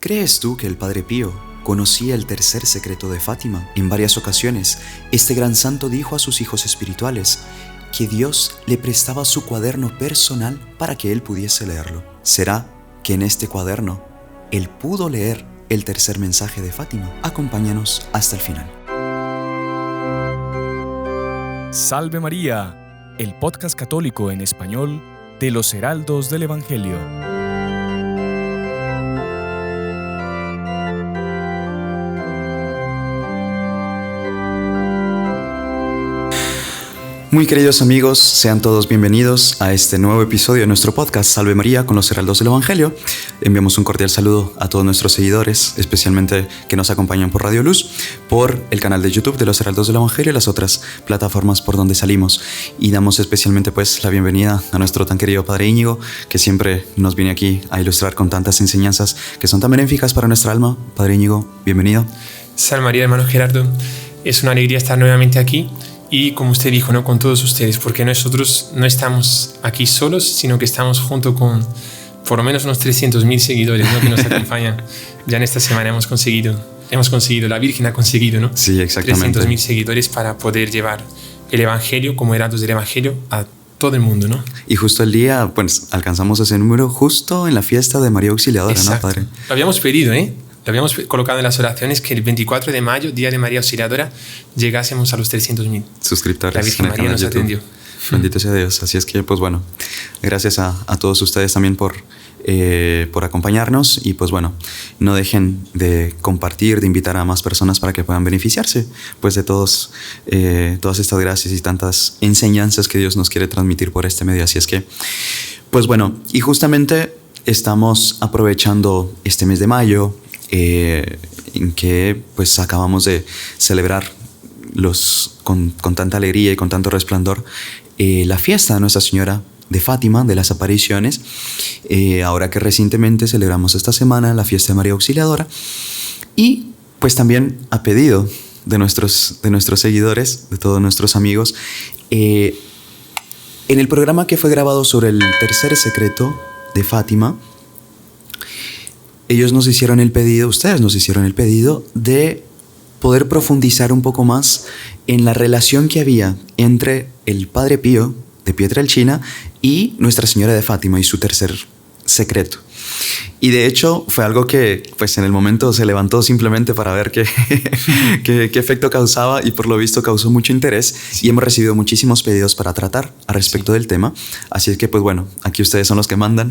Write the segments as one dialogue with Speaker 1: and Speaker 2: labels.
Speaker 1: ¿Crees tú que el Padre Pío conocía el tercer secreto de Fátima? En varias ocasiones, este gran santo dijo a sus hijos espirituales que Dios le prestaba su cuaderno personal para que él pudiese leerlo. ¿Será que en este cuaderno él pudo leer el tercer mensaje de Fátima? Acompáñanos hasta el final.
Speaker 2: Salve María, el podcast católico en español de los Heraldos del Evangelio.
Speaker 1: Muy queridos amigos, sean todos bienvenidos a este nuevo episodio de nuestro podcast Salve María con los Heraldos del Evangelio. Enviamos un cordial saludo a todos nuestros seguidores, especialmente que nos acompañan por Radio Luz, por el canal de YouTube de los Heraldos del Evangelio y las otras plataformas por donde salimos. Y damos especialmente la bienvenida a nuestro tan querido Padre Íñigo, que siempre nos viene aquí a ilustrar con tantas enseñanzas que son tan benéficas para nuestra alma. Padre Íñigo, bienvenido.
Speaker 3: Salve María, hermano Gerardo. Es una alegría estar nuevamente aquí. Y como usted dijo, ¿no? Con todos ustedes, porque nosotros no estamos aquí solos, sino que estamos junto con por lo menos unos 300.000 seguidores, ¿no? Que nos acompañan. Ya en esta semana hemos conseguido, la Virgen ha conseguido, ¿no?
Speaker 1: Sí, exactamente.
Speaker 3: 300.000 seguidores para poder llevar el Evangelio, como heraldos del Evangelio, a todo el mundo, ¿no?
Speaker 1: Y justo el día, pues alcanzamos ese número justo en la fiesta de María Auxiliadora.
Speaker 3: Exacto.
Speaker 1: ¿No, Padre?
Speaker 3: Lo habíamos pedido, Lo habíamos colocado en las oraciones que el 24 de mayo, Día de María Auxiliadora, llegásemos a los 300.000
Speaker 1: suscriptores.
Speaker 3: La Virgen María nos atendió.
Speaker 1: Bendito sea Dios. Así es que, pues bueno, gracias a todos ustedes también por acompañarnos y pues bueno, no dejen de compartir, de invitar a más personas para que puedan beneficiarse pues de todas estas gracias y tantas enseñanzas que Dios nos quiere transmitir por este medio. Así es que, pues bueno, y justamente estamos aprovechando este mes de mayo, en que pues acabamos de celebrar con tanta alegría y con tanto resplandor la fiesta de Nuestra Señora de Fátima, de las apariciones, ahora que recientemente celebramos esta semana la fiesta de María Auxiliadora, y pues también a pedido de nuestros seguidores, de todos nuestros amigos, en el programa que fue grabado sobre el tercer secreto de Fátima, ustedes nos hicieron el pedido de poder profundizar un poco más en la relación que había entre el Padre Pío de Pietrelcina y Nuestra Señora de Fátima y su tercer secreto. Y de hecho fue algo que pues en el momento se levantó simplemente para ver qué efecto causaba, y por lo visto causó mucho interés, y hemos recibido muchísimos pedidos para tratar al respecto del tema. Así es que pues bueno, aquí ustedes son los que mandan.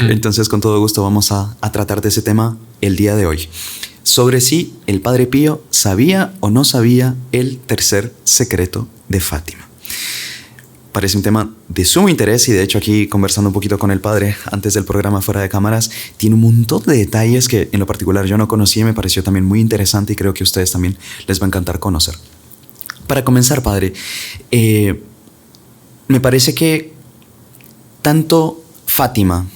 Speaker 1: Entonces con todo gusto vamos a tratar de ese tema el día de hoy, sobre si el Padre Pío sabía o no sabía el tercer secreto de Fátima. Parece un tema de sumo interés, y de hecho aquí conversando un poquito con el Padre antes del programa fuera de cámaras, tiene un montón de detalles que en lo particular yo no conocía y me pareció también muy interesante, y creo que a ustedes también les va a encantar conocer. Para comenzar, Padre, me parece que tanto Fátima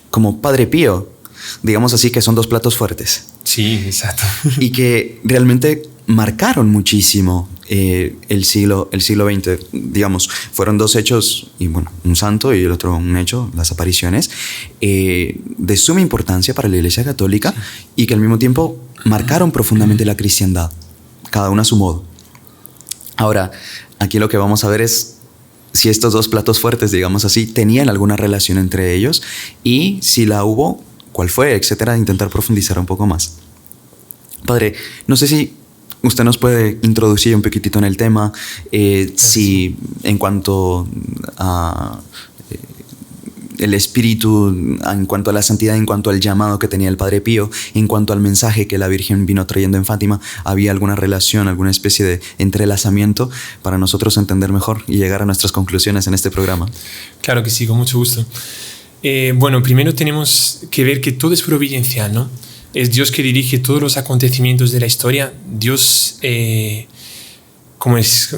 Speaker 1: como Padre Pío, digamos así, que son dos platos fuertes.
Speaker 3: Sí, exacto.
Speaker 1: Y que realmente marcaron muchísimo el siglo XX, digamos, fueron dos hechos, y bueno, un santo y el otro un hecho, las apariciones, de suma importancia para la Iglesia Católica, y que al mismo tiempo marcaron profundamente la cristiandad, cada uno a su modo. Ahora, aquí lo que vamos a ver es si estos dos platos fuertes, digamos así, tenían alguna relación entre ellos, y si la hubo, cuál fue, etcétera, intentar profundizar un poco más. Padre, no sé si usted nos puede introducir un poquitito en el tema, si en cuanto a el espíritu, en cuanto a la santidad, en cuanto al llamado que tenía el Padre Pío, en cuanto al mensaje que la Virgen vino trayendo en Fátima, ¿había alguna relación, alguna especie de entrelazamiento para nosotros entender mejor y llegar a nuestras conclusiones en este programa?
Speaker 3: Claro que sí, con mucho gusto. Bueno, primero tenemos que ver que todo es providencial, ¿no? Es Dios que dirige todos los acontecimientos de la historia. Dios,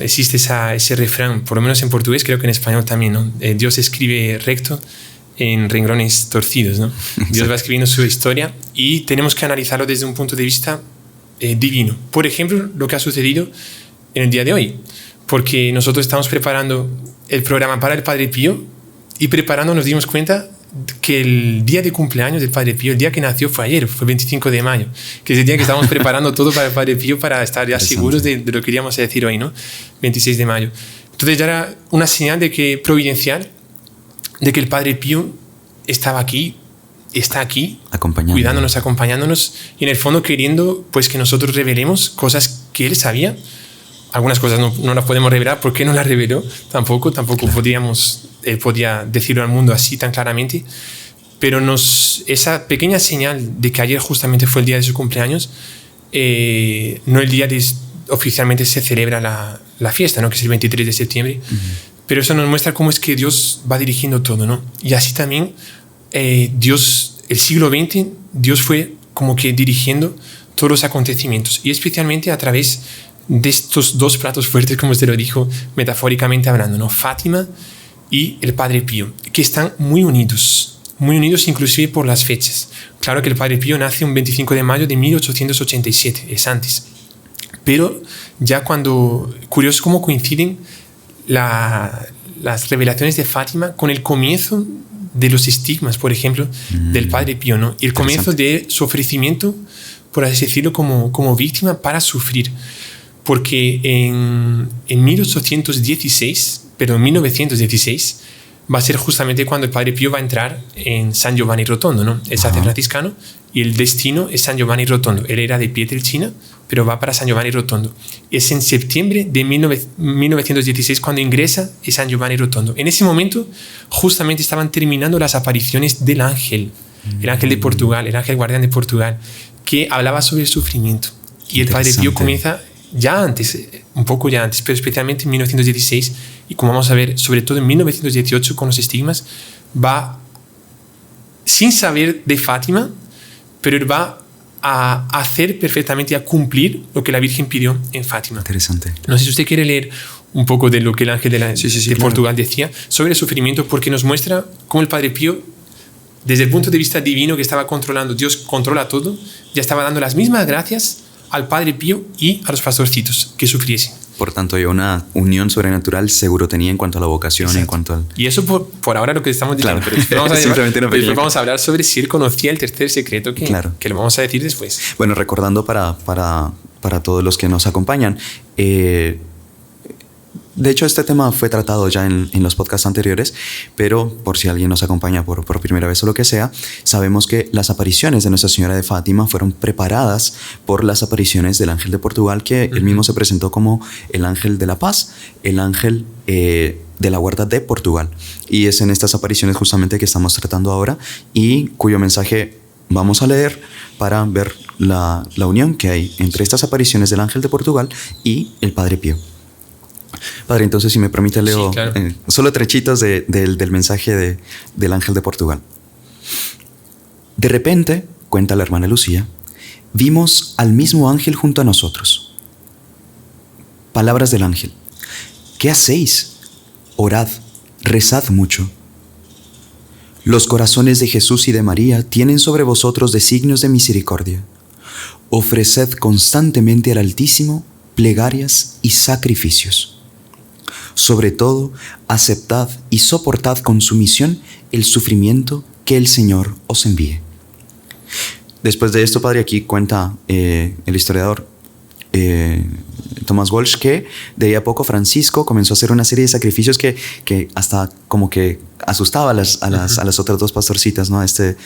Speaker 3: existe ese refrán, por lo menos en portugués, creo que en español también, ¿no? Dios escribe recto en renglones torcidos, ¿no? Dios va escribiendo su historia y tenemos que analizarlo desde un punto de vista divino. Por ejemplo, lo que ha sucedido en el día de hoy, porque nosotros estamos preparando el programa para el Padre Pío, y preparando nos dimos cuenta que el día de cumpleaños del Padre Pío, el día que nació fue ayer, fue el 25 de mayo, que es el día que estábamos preparando todo para el Padre Pío, para estar ya seguros de lo que queríamos decir hoy, ¿no? 26 de mayo. Entonces ya era una señal de que providencial, de que el Padre Pío estaba aquí, está aquí, cuidándonos, acompañándonos, y en el fondo queriendo pues que nosotros revelemos cosas que él sabía. Algunas cosas no las podemos revelar. ¿Por qué no las reveló? Tampoco claro. Él podía decirlo al mundo así tan claramente, pero esa pequeña señal de que ayer justamente fue el día de su cumpleaños, no el día oficialmente se celebra la fiesta, ¿no? Que es el 23 de septiembre, pero eso nos muestra cómo es que Dios va dirigiendo todo, ¿no? Y así también Dios, el siglo XX, Dios fue como que dirigiendo todos los acontecimientos, y especialmente a través de estos dos platos fuertes, como usted lo dijo, metafóricamente hablando, ¿no? Fátima y el Padre Pío, que están muy unidos inclusive por las fechas. Claro que el Padre Pío nace un 25 de mayo de 1887, es antes. Pero ya curioso cómo coinciden las revelaciones de Fátima con el comienzo de los estigmas, por ejemplo, del Padre Pío, ¿no? Y el comienzo de su ofrecimiento, por así decirlo, como víctima para sufrir. Porque en 1916 va a ser justamente cuando el Padre Pío va a entrar en San Giovanni Rotondo, ¿no? Él se hace franciscano y el destino es San Giovanni Rotondo. Él era de Pietrelcina, pero va para San Giovanni Rotondo. Es en septiembre de 1916 cuando ingresa en San Giovanni Rotondo. En ese momento justamente estaban terminando las apariciones del ángel, el ángel de Portugal, el ángel guardián de Portugal, que hablaba sobre el sufrimiento. Y el Padre Pío comienza un poco ya antes, pero especialmente en 1916, y como vamos a ver, sobre todo en 1918 con los estigmas, va, sin saber de Fátima, pero él va a hacer perfectamente, a cumplir lo que la Virgen pidió en Fátima.
Speaker 1: Interesante.
Speaker 3: No sé si usted quiere leer un poco de lo que el ángel de Portugal decía sobre el sufrimiento, porque nos muestra cómo el Padre Pío, desde el punto de vista divino que estaba controlando, Dios controla todo, ya estaba dando las mismas gracias al Padre Pío y a los pastorcitos que sufriesen.
Speaker 1: Por tanto, hay una unión sobrenatural seguro tenía en cuanto a la vocación,
Speaker 3: exacto.
Speaker 1: En cuanto al...
Speaker 3: Y eso por ahora lo que estamos diciendo.
Speaker 1: Claro.
Speaker 3: Pero después vamos a hablar sobre si él conocía el tercer secreto que lo vamos a decir después.
Speaker 1: Bueno, recordando para todos los que nos acompañan, de hecho, este tema fue tratado ya en los podcasts anteriores, pero por si alguien nos acompaña por primera vez o lo que sea, sabemos que las apariciones de Nuestra Señora de Fátima fueron preparadas por las apariciones del ángel de Portugal, que él mismo se presentó como el ángel de la paz, el ángel de la guarda de Portugal. Y es en estas apariciones justamente que estamos tratando ahora y cuyo mensaje vamos a leer para ver la unión que hay entre estas apariciones del ángel de Portugal y el Padre Pío. Padre, entonces, si me permite, leo solo trechitos del mensaje del ángel de Portugal. De repente, cuenta la hermana Lucía, vimos al mismo ángel junto a nosotros. Palabras del ángel. ¿Qué hacéis? Orad, rezad mucho. Los corazones de Jesús y de María tienen sobre vosotros designios de misericordia. Ofreced constantemente al Altísimo plegarias y sacrificios. Sobre todo, aceptad y soportad con sumisión el sufrimiento que el Señor os envíe. Después de esto, Padre, aquí cuenta el historiador Thomas Walsh que de ahí a poco Francisco comenzó a hacer una serie de sacrificios que hasta como que asustaba a las otras dos pastorcitas, ¿no? a este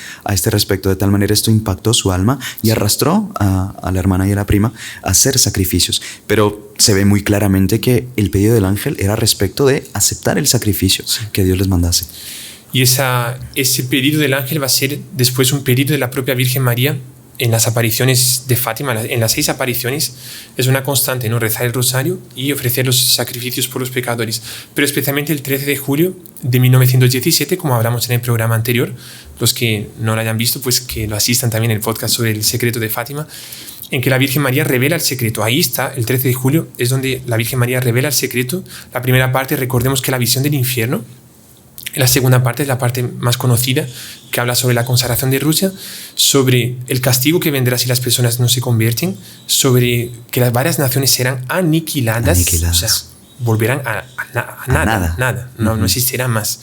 Speaker 1: respecto. De tal manera esto impactó su alma y arrastró a la hermana y a la prima a hacer sacrificios. Pero se ve muy claramente que el pedido del ángel era respecto de aceptar el sacrificio que Dios les mandase.
Speaker 3: Y ese pedido del ángel va a ser después un pedido de la propia Virgen María en las apariciones de Fátima. En las 6 apariciones es una constante, ¿no? Rezar el rosario y ofrecer los sacrificios por los pecadores. Pero especialmente el 13 de julio de 1917, como hablamos en el programa anterior, los que no lo hayan visto, pues que lo asistan también en el podcast sobre el secreto de Fátima, en que la Virgen María revela el secreto. Ahí está, el 13 de julio, es donde la Virgen María revela el secreto. La primera parte, recordemos que la visión del infierno. La segunda parte es la parte más conocida, que habla sobre la consagración de Rusia, sobre el castigo que vendrá si las personas no se convierten, sobre que las varias naciones serán aniquiladas. O sea, volverán a nada. No existirán más.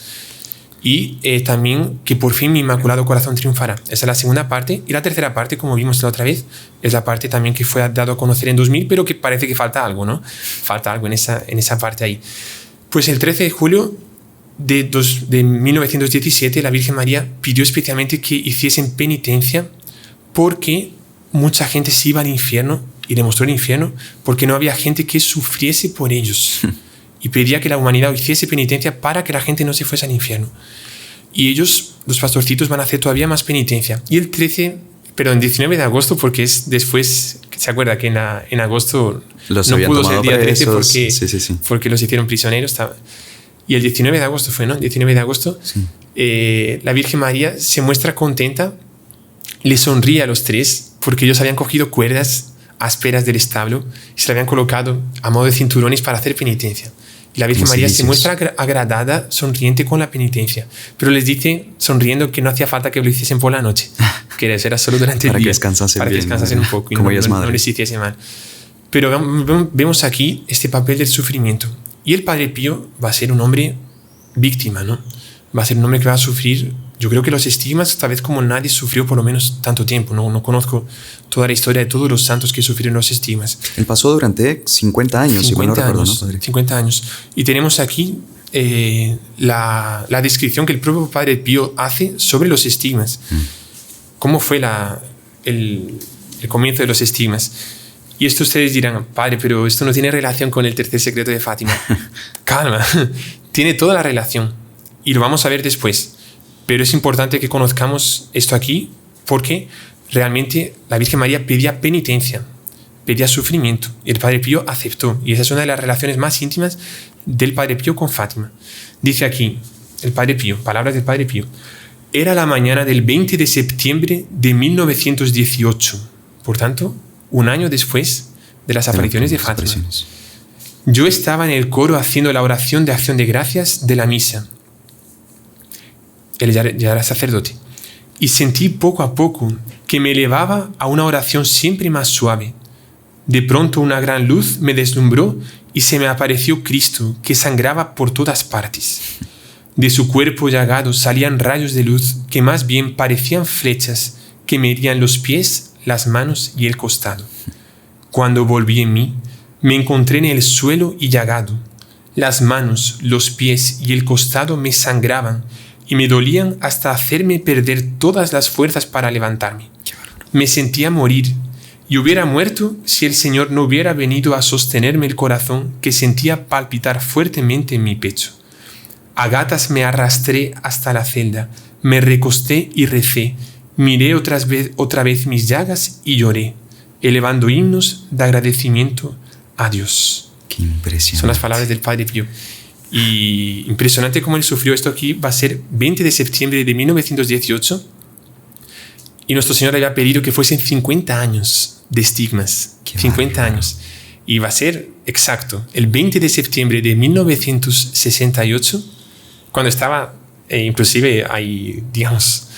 Speaker 3: Y también que por fin mi Inmaculado Corazón triunfará. Esa es la segunda parte. Y la tercera parte, como vimos la otra vez, es la parte también que fue dado a conocer en 2000, pero que parece que falta algo, ¿no? Falta algo en esa parte ahí. Pues el 13 de julio de 1917, la Virgen María pidió especialmente que hiciesen penitencia porque mucha gente se iba al infierno y le mostró el infierno porque no había gente que sufriese por ellos. Y pedía que la humanidad hiciese penitencia para que la gente no se fuese al infierno. Y ellos, los pastorcitos, van a hacer todavía más penitencia. Y el 19 de agosto, porque es después, ¿se acuerda que en agosto
Speaker 1: los
Speaker 3: no pudo ser el día 13 porque,
Speaker 1: sí.
Speaker 3: porque los hicieron prisioneros? Y el 19 de agosto fue, ¿no? El 19 de agosto, la Virgen María se muestra contenta, le sonríe a los tres, porque ellos habían cogido cuerdas ásperas del establo y se la habían colocado a modo de cinturones para hacer penitencia. Y la Virgen María se muestra agradada, sonriente con la penitencia, pero les dice, sonriendo, que no hacía falta que lo hiciesen por la noche, que era solo durante el día.
Speaker 1: Para que descansasen
Speaker 3: un poco y
Speaker 1: como ella es madre.
Speaker 3: No les hiciese mal. Pero vemos aquí este papel del sufrimiento. Y el Padre Pío va a ser un hombre víctima, ¿no? Va a ser un hombre que va a sufrir, yo creo que los estigmas, tal vez como nadie sufrió por lo menos tanto tiempo. No conozco toda la historia de todos los santos que sufrieron los estigmas.
Speaker 1: Él pasó durante 50 años,
Speaker 3: 50
Speaker 1: si
Speaker 3: años,
Speaker 1: no recuerdo, ¿no?
Speaker 3: 50 años. Y tenemos aquí la descripción que el propio Padre Pío hace sobre los estigmas. ¿Cómo fue el comienzo de los estigmas? Y esto ustedes dirán, padre, pero esto no tiene relación con el tercer secreto de Fátima. Calma, tiene toda la relación. Y lo vamos a ver después. Pero es importante que conozcamos esto aquí porque realmente la Virgen María pedía penitencia, pedía sufrimiento. Y el Padre Pío aceptó. Y esa es una de las relaciones más íntimas del Padre Pío con Fátima. Dice aquí el Padre Pío, palabras del Padre Pío. Era la mañana del 20 de septiembre de 1918. Por tanto, un año después de las apariciones de Fátima. Yo estaba en el coro haciendo la oración de acción de gracias de la misa. Él ya era sacerdote. Y sentí poco a poco que me elevaba a una oración siempre más suave. De pronto una gran luz me deslumbró y se me apareció Cristo, que sangraba por todas partes. De su cuerpo llagado salían rayos de luz que más bien parecían flechas que me herían los pies, las manos y el costado. Cuando volví en mí, me encontré en el suelo y llagado. Las manos, los pies y el costado me sangraban y me dolían hasta hacerme perder todas las fuerzas para levantarme. Me sentía morir y hubiera muerto si el Señor no hubiera venido a sostenerme el corazón que sentía palpitar fuertemente en mi pecho. A gatas me arrastré hasta la celda, me recosté y recé. Miré otra vez mis llagas y lloré, elevando himnos de agradecimiento a Dios.
Speaker 1: Qué impresionante.
Speaker 3: Son las palabras del Padre Pío. Y impresionante cómo él sufrió esto aquí. Va a ser 20 de septiembre de 1918. Y nuestro Señor le había pedido que fuesen 50 años de estigmas. 50 años. Y va a ser exacto, el 20 de septiembre de 1968, cuando estaba, inclusive hay, digamos,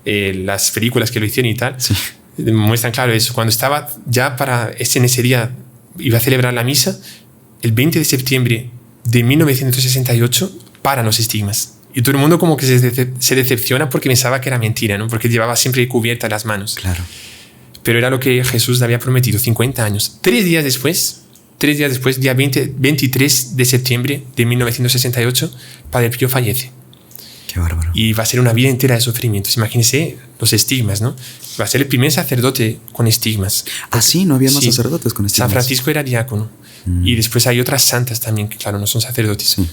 Speaker 3: las películas que lo hicieron y tal, muestran claro eso. Cuando estaba ya en ese día, iba a celebrar la misa, el 20 de septiembre de 1968, paran los estigmas. Y todo el mundo como que se decepciona porque pensaba que era mentira, ¿no? Porque llevaba siempre cubiertas las manos.
Speaker 1: Claro.
Speaker 3: Pero era lo que Jesús le había prometido, 50 años. 3 días después, día 23 de septiembre de 1968, Padre Pío fallece.
Speaker 1: Qué bárbaro.
Speaker 3: Y va a ser una vida entera de sufrimientos. Imagínense los estigmas, ¿no? Va a ser el primer sacerdote con estigmas.
Speaker 1: Ah, sí, no había más sacerdotes con estigmas.
Speaker 3: San Francisco era diácono. Y después hay otras santas también que, claro, no son sacerdotes.
Speaker 1: Sí.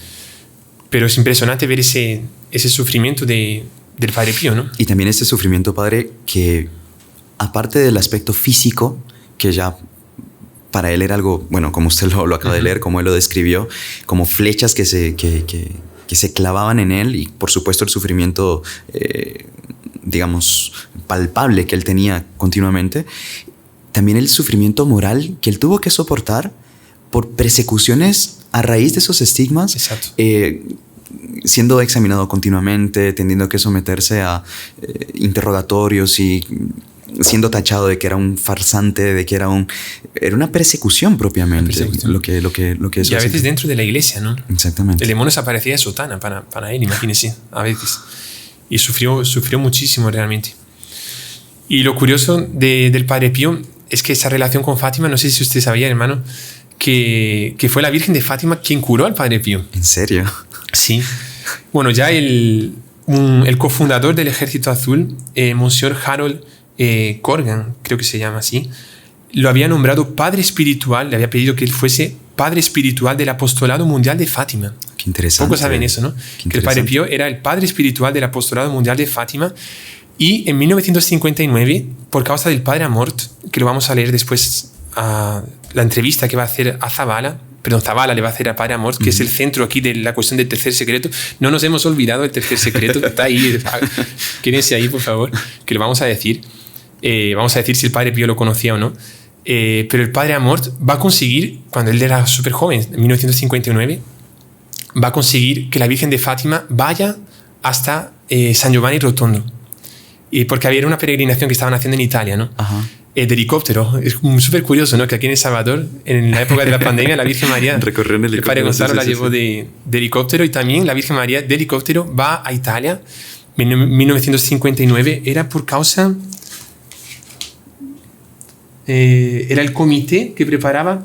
Speaker 3: Pero es impresionante ver ese sufrimiento del Padre Pío, ¿no?
Speaker 1: Y también este sufrimiento, padre, que aparte del aspecto físico, que ya para él era algo, bueno, como usted lo acaba de leer, como él lo describió, como flechas que se clavaban en él, y por supuesto el sufrimiento, digamos, palpable que él tenía continuamente, también el sufrimiento moral que él tuvo que soportar por persecuciones a raíz de esos estigmas.
Speaker 3: Exacto.
Speaker 1: Siendo examinado continuamente, teniendo que someterse a interrogatorios y siendo tachado de que era un farsante, de que era una persecución propiamente. Lo que eso
Speaker 3: y a veces dentro de la iglesia, ¿no?
Speaker 1: Exactamente.
Speaker 3: El demonio se aparecía de sotana para él, imagínense, a veces. Y sufrió muchísimo realmente. Y lo curioso del Padre Pío es que esa relación con Fátima, no sé si usted sabía, hermano, que fue la Virgen de Fátima quien curó al Padre Pío.
Speaker 1: ¿En serio?
Speaker 3: Sí. Bueno, ya el cofundador del Ejército Azul, Monsieur Harold Corgan, creo que se llama así, lo había nombrado padre espiritual, le había pedido que él fuese padre espiritual del Apostolado Mundial de Fátima.
Speaker 1: Qué interesante.
Speaker 3: Pocos saben eso, ¿no? Que el Padre Pío era el padre espiritual del Apostolado Mundial de Fátima. Y en 1959, por causa del Padre Amort, que lo vamos a leer después, a la entrevista que va a hacer a Zavala le va a hacer a Padre Amort, que es el centro aquí de la cuestión del tercer secreto. No nos hemos olvidado del tercer secreto, está ahí, quédense ahí, por favor, que lo vamos a decir. Vamos a decir si el Padre Pío lo conocía o no. Pero el Padre Amort va a conseguir, cuando él era súper joven, en 1959, va a conseguir que la Virgen de Fátima vaya hasta San Giovanni Rotondo. Porque había una peregrinación que estaban haciendo en Italia, ¿no? De helicóptero. Es súper curioso, ¿no? Que aquí en El Salvador, en la época de la pandemia, la Virgen María,
Speaker 1: recorrió en helicóptero,
Speaker 3: el Padre Gonzalo la llevó de helicóptero, y también la Virgen María de helicóptero va a Italia. En 1959 era por causa... era el comité que preparaba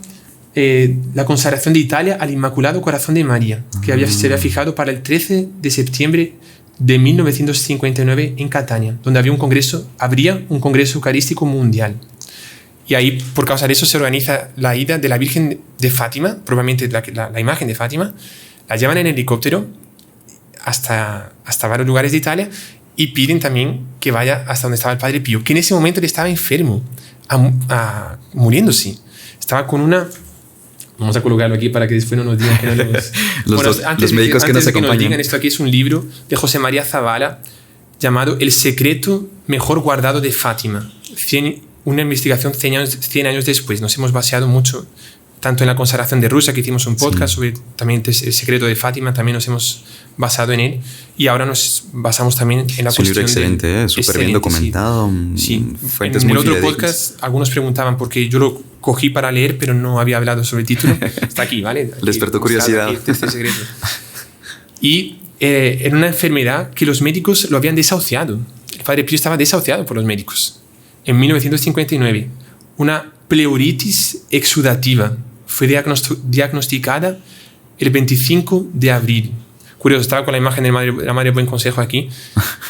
Speaker 3: la consagración de Italia al Inmaculado Corazón de María, que se había fijado para el 13 de septiembre de 1959 en Catania, donde habría un congreso eucarístico mundial. Y ahí, por causa de eso, se organiza la ida de la Virgen de Fátima, probablemente la imagen de Fátima, la llevan en helicóptero hasta varios lugares de Italia, y piden también que vaya hasta donde estaba el Padre Pío, que en ese momento él estaba enfermo, muriéndose. Estaba con una... Vamos a colocarlo aquí para que después no nos digan que no lo hemos...
Speaker 1: los médicos que nos acompañan.
Speaker 3: Nos digan, esto aquí es un libro de José María Zavala llamado El secreto mejor guardado de Fátima. Una investigación 100 años después. Nos hemos baseado mucho tanto en la consagración de Rusia, que hicimos un podcast sobre también el secreto de Fátima, también nos hemos basado en él, y ahora nos basamos también en la cuestión.
Speaker 1: Es un libro excelente, súper bien documentado.
Speaker 3: Sí.
Speaker 1: Fuentes
Speaker 3: en el
Speaker 1: muy
Speaker 3: otro
Speaker 1: fidedignas.
Speaker 3: podcast algunos preguntaban, porque yo lo cogí para leer, pero no había hablado sobre el título. Está aquí, ¿vale? Aquí,
Speaker 1: despertó curiosidad.
Speaker 3: Aquí, este secreto. Y era una enfermedad que los médicos lo habían desahuciado. El Padre Pío estaba desahuciado por los médicos. En 1959, una pleuritis exudativa fue diagnosticada el 25 de abril. Curioso, estaba con la imagen de la Madre Buen Consejo aquí,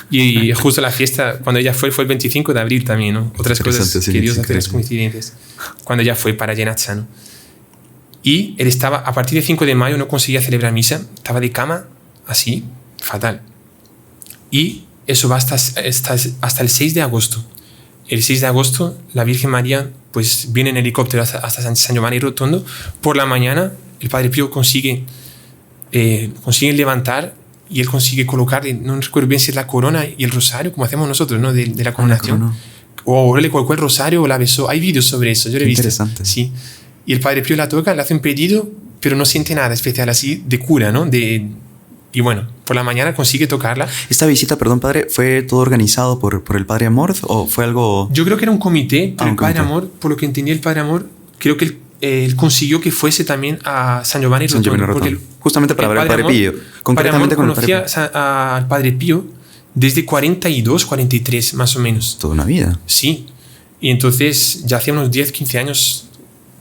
Speaker 3: y justo la fiesta, cuando ella fue el 25 de abril también, ¿no? Otras cosas que Dios hace las coincidencias. Cuando ella fue para Llenazza, ¿no? Y él estaba, a partir del 5 de mayo no conseguía celebrar misa, estaba de cama así, fatal. Y eso va hasta el 6 de agosto. El 6 de agosto la Virgen María pues viene en helicóptero hasta San Giovanni Rotondo. Por la mañana el Padre Pío consigue levantar, y él consigue colocarle, no recuerdo bien si es la corona y el rosario, como hacemos nosotros, ¿no? de la coronación. O le colocó el rosario o la besó. Hay vídeos sobre eso, yo lo he visto.
Speaker 1: Interesante.
Speaker 3: Sí. Y el Padre Pío la toca, le hace un pedido, pero no siente nada especial así de cura, ¿no? Y bueno, por la mañana consigue tocarla.
Speaker 1: ¿Esta visita, perdón, padre, fue todo organizado por el Padre Amor o fue algo...?
Speaker 3: Yo creo que era un comité, pero el Padre Amor, por lo que entendí, el Padre Amor, creo que él consiguió que fuese también a San Giovanni Rotondo.
Speaker 1: Justamente para ver al Padre Pío. Concretamente con el Padre Pío.
Speaker 3: Conocía al Padre Pío desde 42, 43, más o menos.
Speaker 1: Toda una vida.
Speaker 3: Sí. Y entonces ya hacía unos 10, 15 años,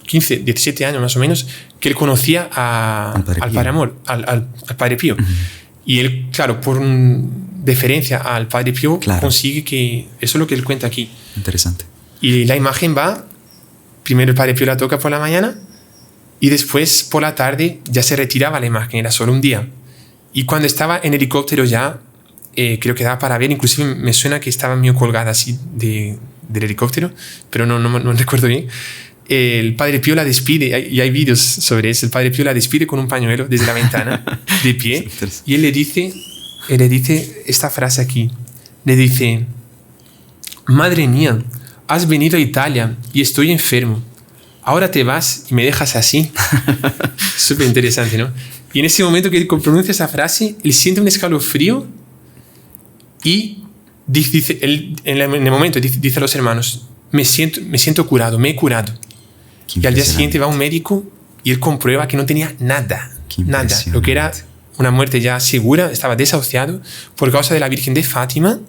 Speaker 3: 15, 17 años más o menos, que él conocía al Padre Amor, al Padre Pío. Y él, claro, por deferencia al Padre Pío, consigue que... Eso es lo que él cuenta aquí.
Speaker 1: Interesante.
Speaker 3: Y la imagen va... Primero el Padre Pío la toca por la mañana, y después por la tarde ya se retiraba la imagen, era solo un día. Y cuando estaba en helicóptero ya, creo que daba para ver, inclusive me suena que estaba medio colgada así del helicóptero, pero no recuerdo bien. El Padre Pío la despide, y hay vídeos sobre eso. El Padre Pío la despide con un pañuelo desde la ventana, de pie, y él le dice esta frase aquí. Le dice: madre mía, has venido a Italia y estoy enfermo. Ahora te vas y me dejas así. Súper interesante, ¿no? Y en ese momento que pronuncia esa frase, él siente un escalofrío y él en el momento dice a los hermanos, me siento curado, me he curado. Y al día siguiente va un médico y él comprueba que no tenía nada. Lo que era una muerte ya segura, estaba desahuciado por causa de la Virgen de Fátima.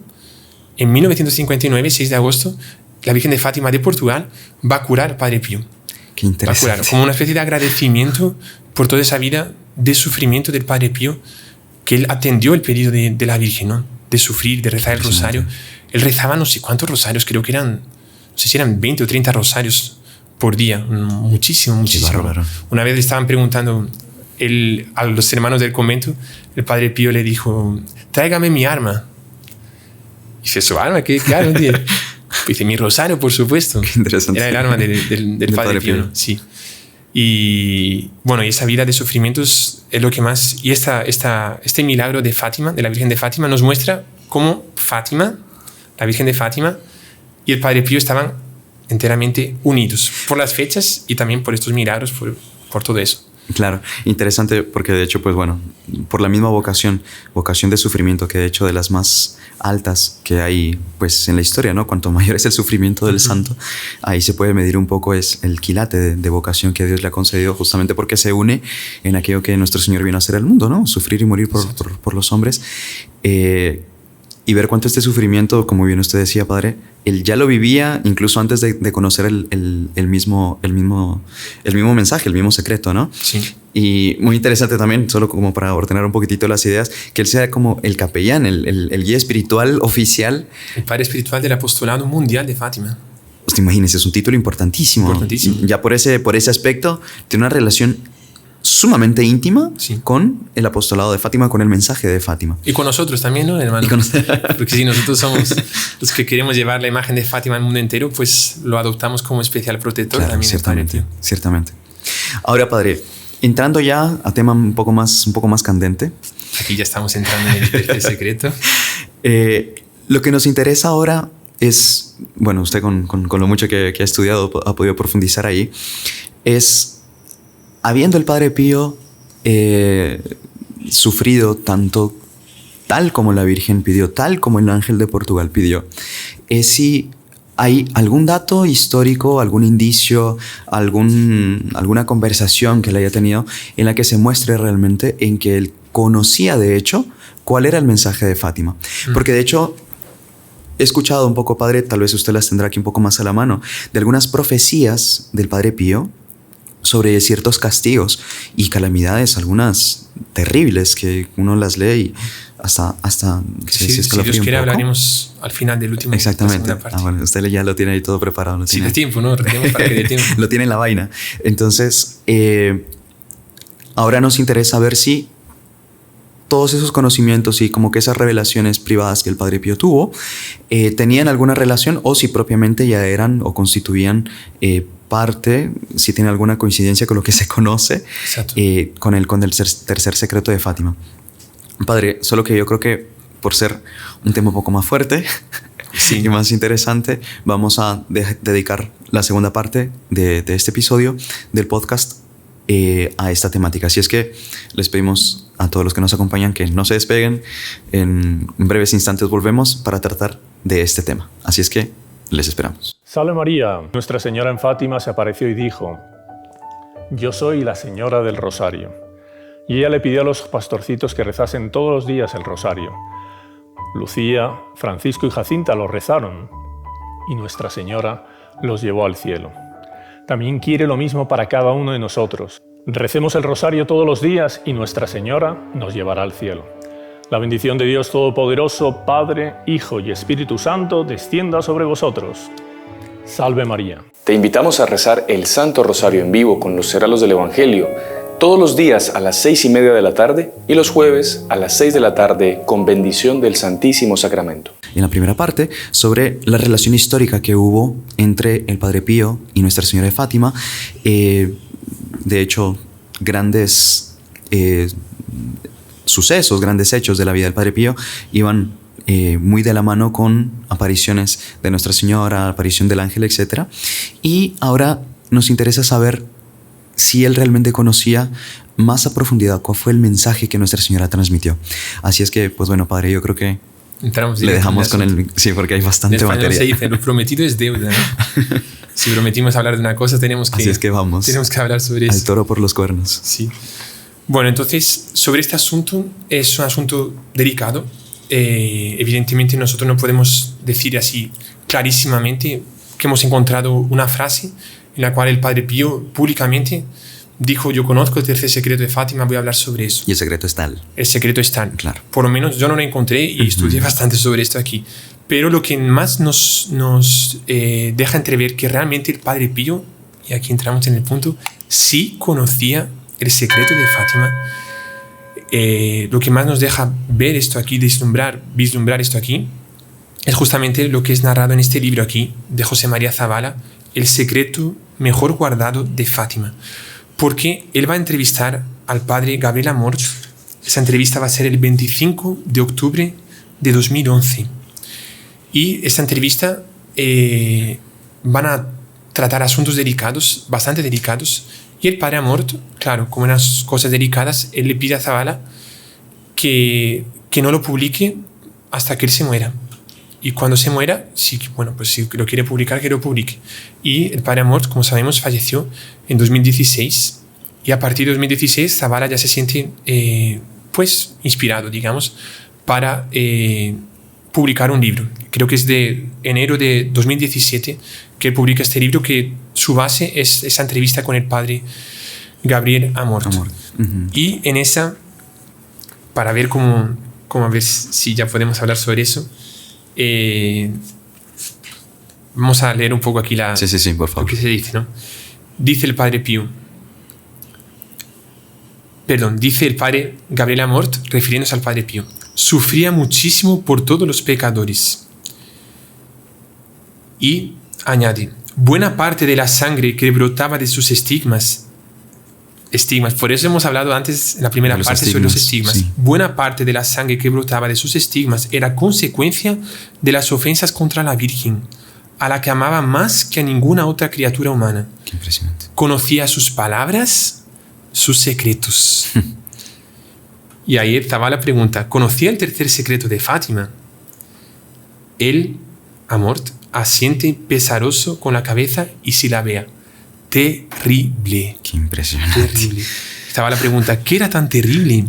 Speaker 3: En 1959, 6 de agosto, la Virgen de Fátima de Portugal va a curar al Padre Pío.
Speaker 1: Qué interesante.
Speaker 3: Va a curar, como una especie de agradecimiento por toda esa vida de sufrimiento del Padre Pío, que él atendió el pedido de la Virgen, ¿no? De sufrir, de rezar el rosario. Él rezaba no sé cuántos rosarios, creo que eran, no sé si eran 20 o 30 rosarios por día. Muchísimo. Una vez le estaban preguntando a los hermanos del convento, el Padre Pío le dijo, tráigame mi arma. Y dice, ¿su arma? ¿Qué arma tiene? Dice, mi rosario, por supuesto.
Speaker 1: Qué interesante.
Speaker 3: Era el arma del Padre Pío, ¿no? Sí. Y bueno, y esa vida de sufrimientos es lo que más... Y este milagro de Fátima, de la Virgen de Fátima, nos muestra cómo Fátima, la Virgen de Fátima y el Padre Pío estaban enteramente unidos por las fechas y también por estos milagros, por todo eso.
Speaker 1: Claro, interesante porque de hecho, pues bueno, por la misma vocación de sufrimiento, que de hecho de las más altas que hay pues en la historia, ¿no? Cuanto mayor es el sufrimiento del santo, ahí se puede medir un poco es el quilate de vocación que Dios le ha concedido, justamente porque se une en aquello que nuestro Señor vino a hacer al mundo, ¿no? Sufrir y morir por los hombres. Y ver cuánto este sufrimiento, como bien usted decía, padre, él ya lo vivía incluso antes de conocer el mismo mensaje, el mismo secreto, ¿no?
Speaker 3: Sí.
Speaker 1: Y muy interesante también, solo como para ordenar un poquitito las ideas, que él sea como el capellán, el guía espiritual oficial.
Speaker 3: El padre espiritual del apostolado mundial de Fátima.
Speaker 1: Pues imagínense, es un título importantísimo. Ya por ese aspecto, tiene una relación sumamente íntima con el apostolado de Fátima, con el mensaje de Fátima.
Speaker 3: Y con nosotros también, ¿no, hermano? Porque si nosotros somos los que queremos llevar la imagen de Fátima al mundo entero, pues lo adoptamos como especial protector, claro, también.
Speaker 1: Ciertamente. Ahora, padre, entrando ya a tema un poco más candente.
Speaker 3: Aquí ya estamos entrando en el tercer secreto.
Speaker 1: Lo que nos interesa ahora es, bueno, usted con lo mucho que ha estudiado ha podido profundizar ahí, es... Habiendo el Padre Pío sufrido tanto, tal como la Virgen pidió, tal como el ángel de Portugal pidió, si hay algún dato histórico, algún indicio, alguna conversación que él haya tenido en la que se muestre realmente en que él conocía de hecho cuál era el mensaje de Fátima. Porque de hecho... He escuchado un poco, padre, tal vez usted las tendrá aquí un poco más a la mano, de algunas profecías del Padre Pío sobre ciertos castigos y calamidades, algunas terribles que uno las lee y hasta
Speaker 3: si Dios quiere hablaremos al final del último.
Speaker 1: Exactamente. Bueno, usted ya lo tiene ahí todo preparado.
Speaker 3: Sí, de tiempo, ¿no? Retenemos para que de tiempo.
Speaker 1: Lo tiene en la vaina. Entonces, ahora nos interesa ver si todos esos conocimientos y como que esas revelaciones privadas que el Padre Pío tuvo tenían alguna relación o si propiamente ya eran o constituían parte, si tiene alguna coincidencia con lo que se conoce con el tercer secreto de Fátima. Padre, solo que yo creo que por ser un tema un poco más fuerte y más interesante, vamos a dedicar la segunda parte de este episodio del podcast a esta temática. Así es que les pedimos a todos los que nos acompañan que no se despeguen. En breves instantes volvemos para tratar de este tema. Así es que les esperamos.
Speaker 4: Salve María. Nuestra Señora en Fátima se apareció y dijo: yo soy la Señora del Rosario. Y ella le pidió a los pastorcitos que rezasen todos los días el rosario. Lucía, Francisco y Jacinta lo rezaron y Nuestra Señora los llevó al cielo. También quiere lo mismo para cada uno de nosotros. Recemos el rosario todos los días y Nuestra Señora nos llevará al cielo. La bendición de Dios Todopoderoso, Padre, Hijo y Espíritu Santo, descienda sobre vosotros. Salve María.
Speaker 5: Te invitamos a rezar el Santo Rosario en vivo con los heraldos del Evangelio todos los días a las 6:30 de la tarde y los jueves a las 6 de la tarde con bendición del Santísimo Sacramento.
Speaker 1: En la primera parte, sobre la relación histórica que hubo entre el Padre Pío y Nuestra Señora de Fátima. De hecho, grandes sucesos, grandes hechos de la vida del Padre Pío iban muy de la mano con apariciones de Nuestra Señora, aparición del ángel, etc. Y ahora nos interesa saber si él realmente conocía más a profundidad cuál fue el mensaje que Nuestra Señora transmitió. Así es que, pues bueno, padre, yo creo que
Speaker 3: entramos
Speaker 1: Le dejamos
Speaker 3: directo en
Speaker 1: con el... Sí, porque hay bastante
Speaker 3: En español
Speaker 1: materia.
Speaker 3: se dice, lo prometido es deuda, ¿no? Si prometimos hablar de una cosa, tenemos que hablar sobre eso.
Speaker 1: Al toro por los cuernos.
Speaker 3: Sí. Bueno, entonces, sobre este asunto, es un asunto delicado. Evidentemente, nosotros no podemos decir así clarísimamente que hemos encontrado una frase en la cual el Padre Pío públicamente dijo: yo conozco el tercer secreto de Fátima, voy a hablar sobre eso.
Speaker 1: Y el secreto es tal.
Speaker 3: El secreto es tal.
Speaker 1: Claro.
Speaker 3: Por lo menos yo no lo encontré y estudié bastante sobre esto aquí. Pero lo que más nos deja entrever que realmente el Padre Pío, y aquí entramos en el punto, sí conocía el secreto de Fátima. Lo que más nos deja ver esto aquí, vislumbrar esto aquí, es justamente lo que es narrado en este libro aquí, de José María Zabala, El secreto mejor guardado de Fátima. Porque él va a entrevistar al padre Gabriel Amort. Esa entrevista va a ser el 25 de octubre de 2011. Y esta entrevista van a tratar asuntos delicados, bastante delicados. Y el padre Amort, claro, como unas cosas delicadas, él le pide a Zabala que no lo publique hasta que él se muera. Y cuando se muera, si lo quiere publicar, que lo publique. Y el padre Amort, como sabemos, falleció en 2016. Y a partir de 2016, Zabala ya se siente inspirado, digamos, para publicar un libro. Creo que es de enero de 2017 que él publica este libro, que su base es esa entrevista con el padre Gabriel Amort. Y en esa, para ver cómo a ver si ya podemos hablar sobre eso, vamos a leer un poco aquí
Speaker 1: Sí, por favor.
Speaker 3: lo que se dice, ¿no? Dice el padre Gabriel Amort, refiriéndose al padre Pío: sufría muchísimo por todos los pecadores. Y añade: buena parte de la sangre que brotaba de sus estigmas, por eso hemos hablado antes en la primera parte sobre los estigmas. Sí. Buena parte de la sangre que brotaba de sus estigmas era consecuencia de las ofensas contra la Virgen, a la que amaba más que a ninguna otra criatura humana.
Speaker 1: Qué impresionante.
Speaker 3: Conocía sus palabras, sus secretos. Y ahí Zabala pregunta: ¿conocía el tercer secreto de Fátima? Él, Amort, asiente pesaroso con la cabeza y silabea: terrible.
Speaker 1: Qué impresionante.
Speaker 3: Terrible. Zabala pregunta: ¿qué era tan terrible?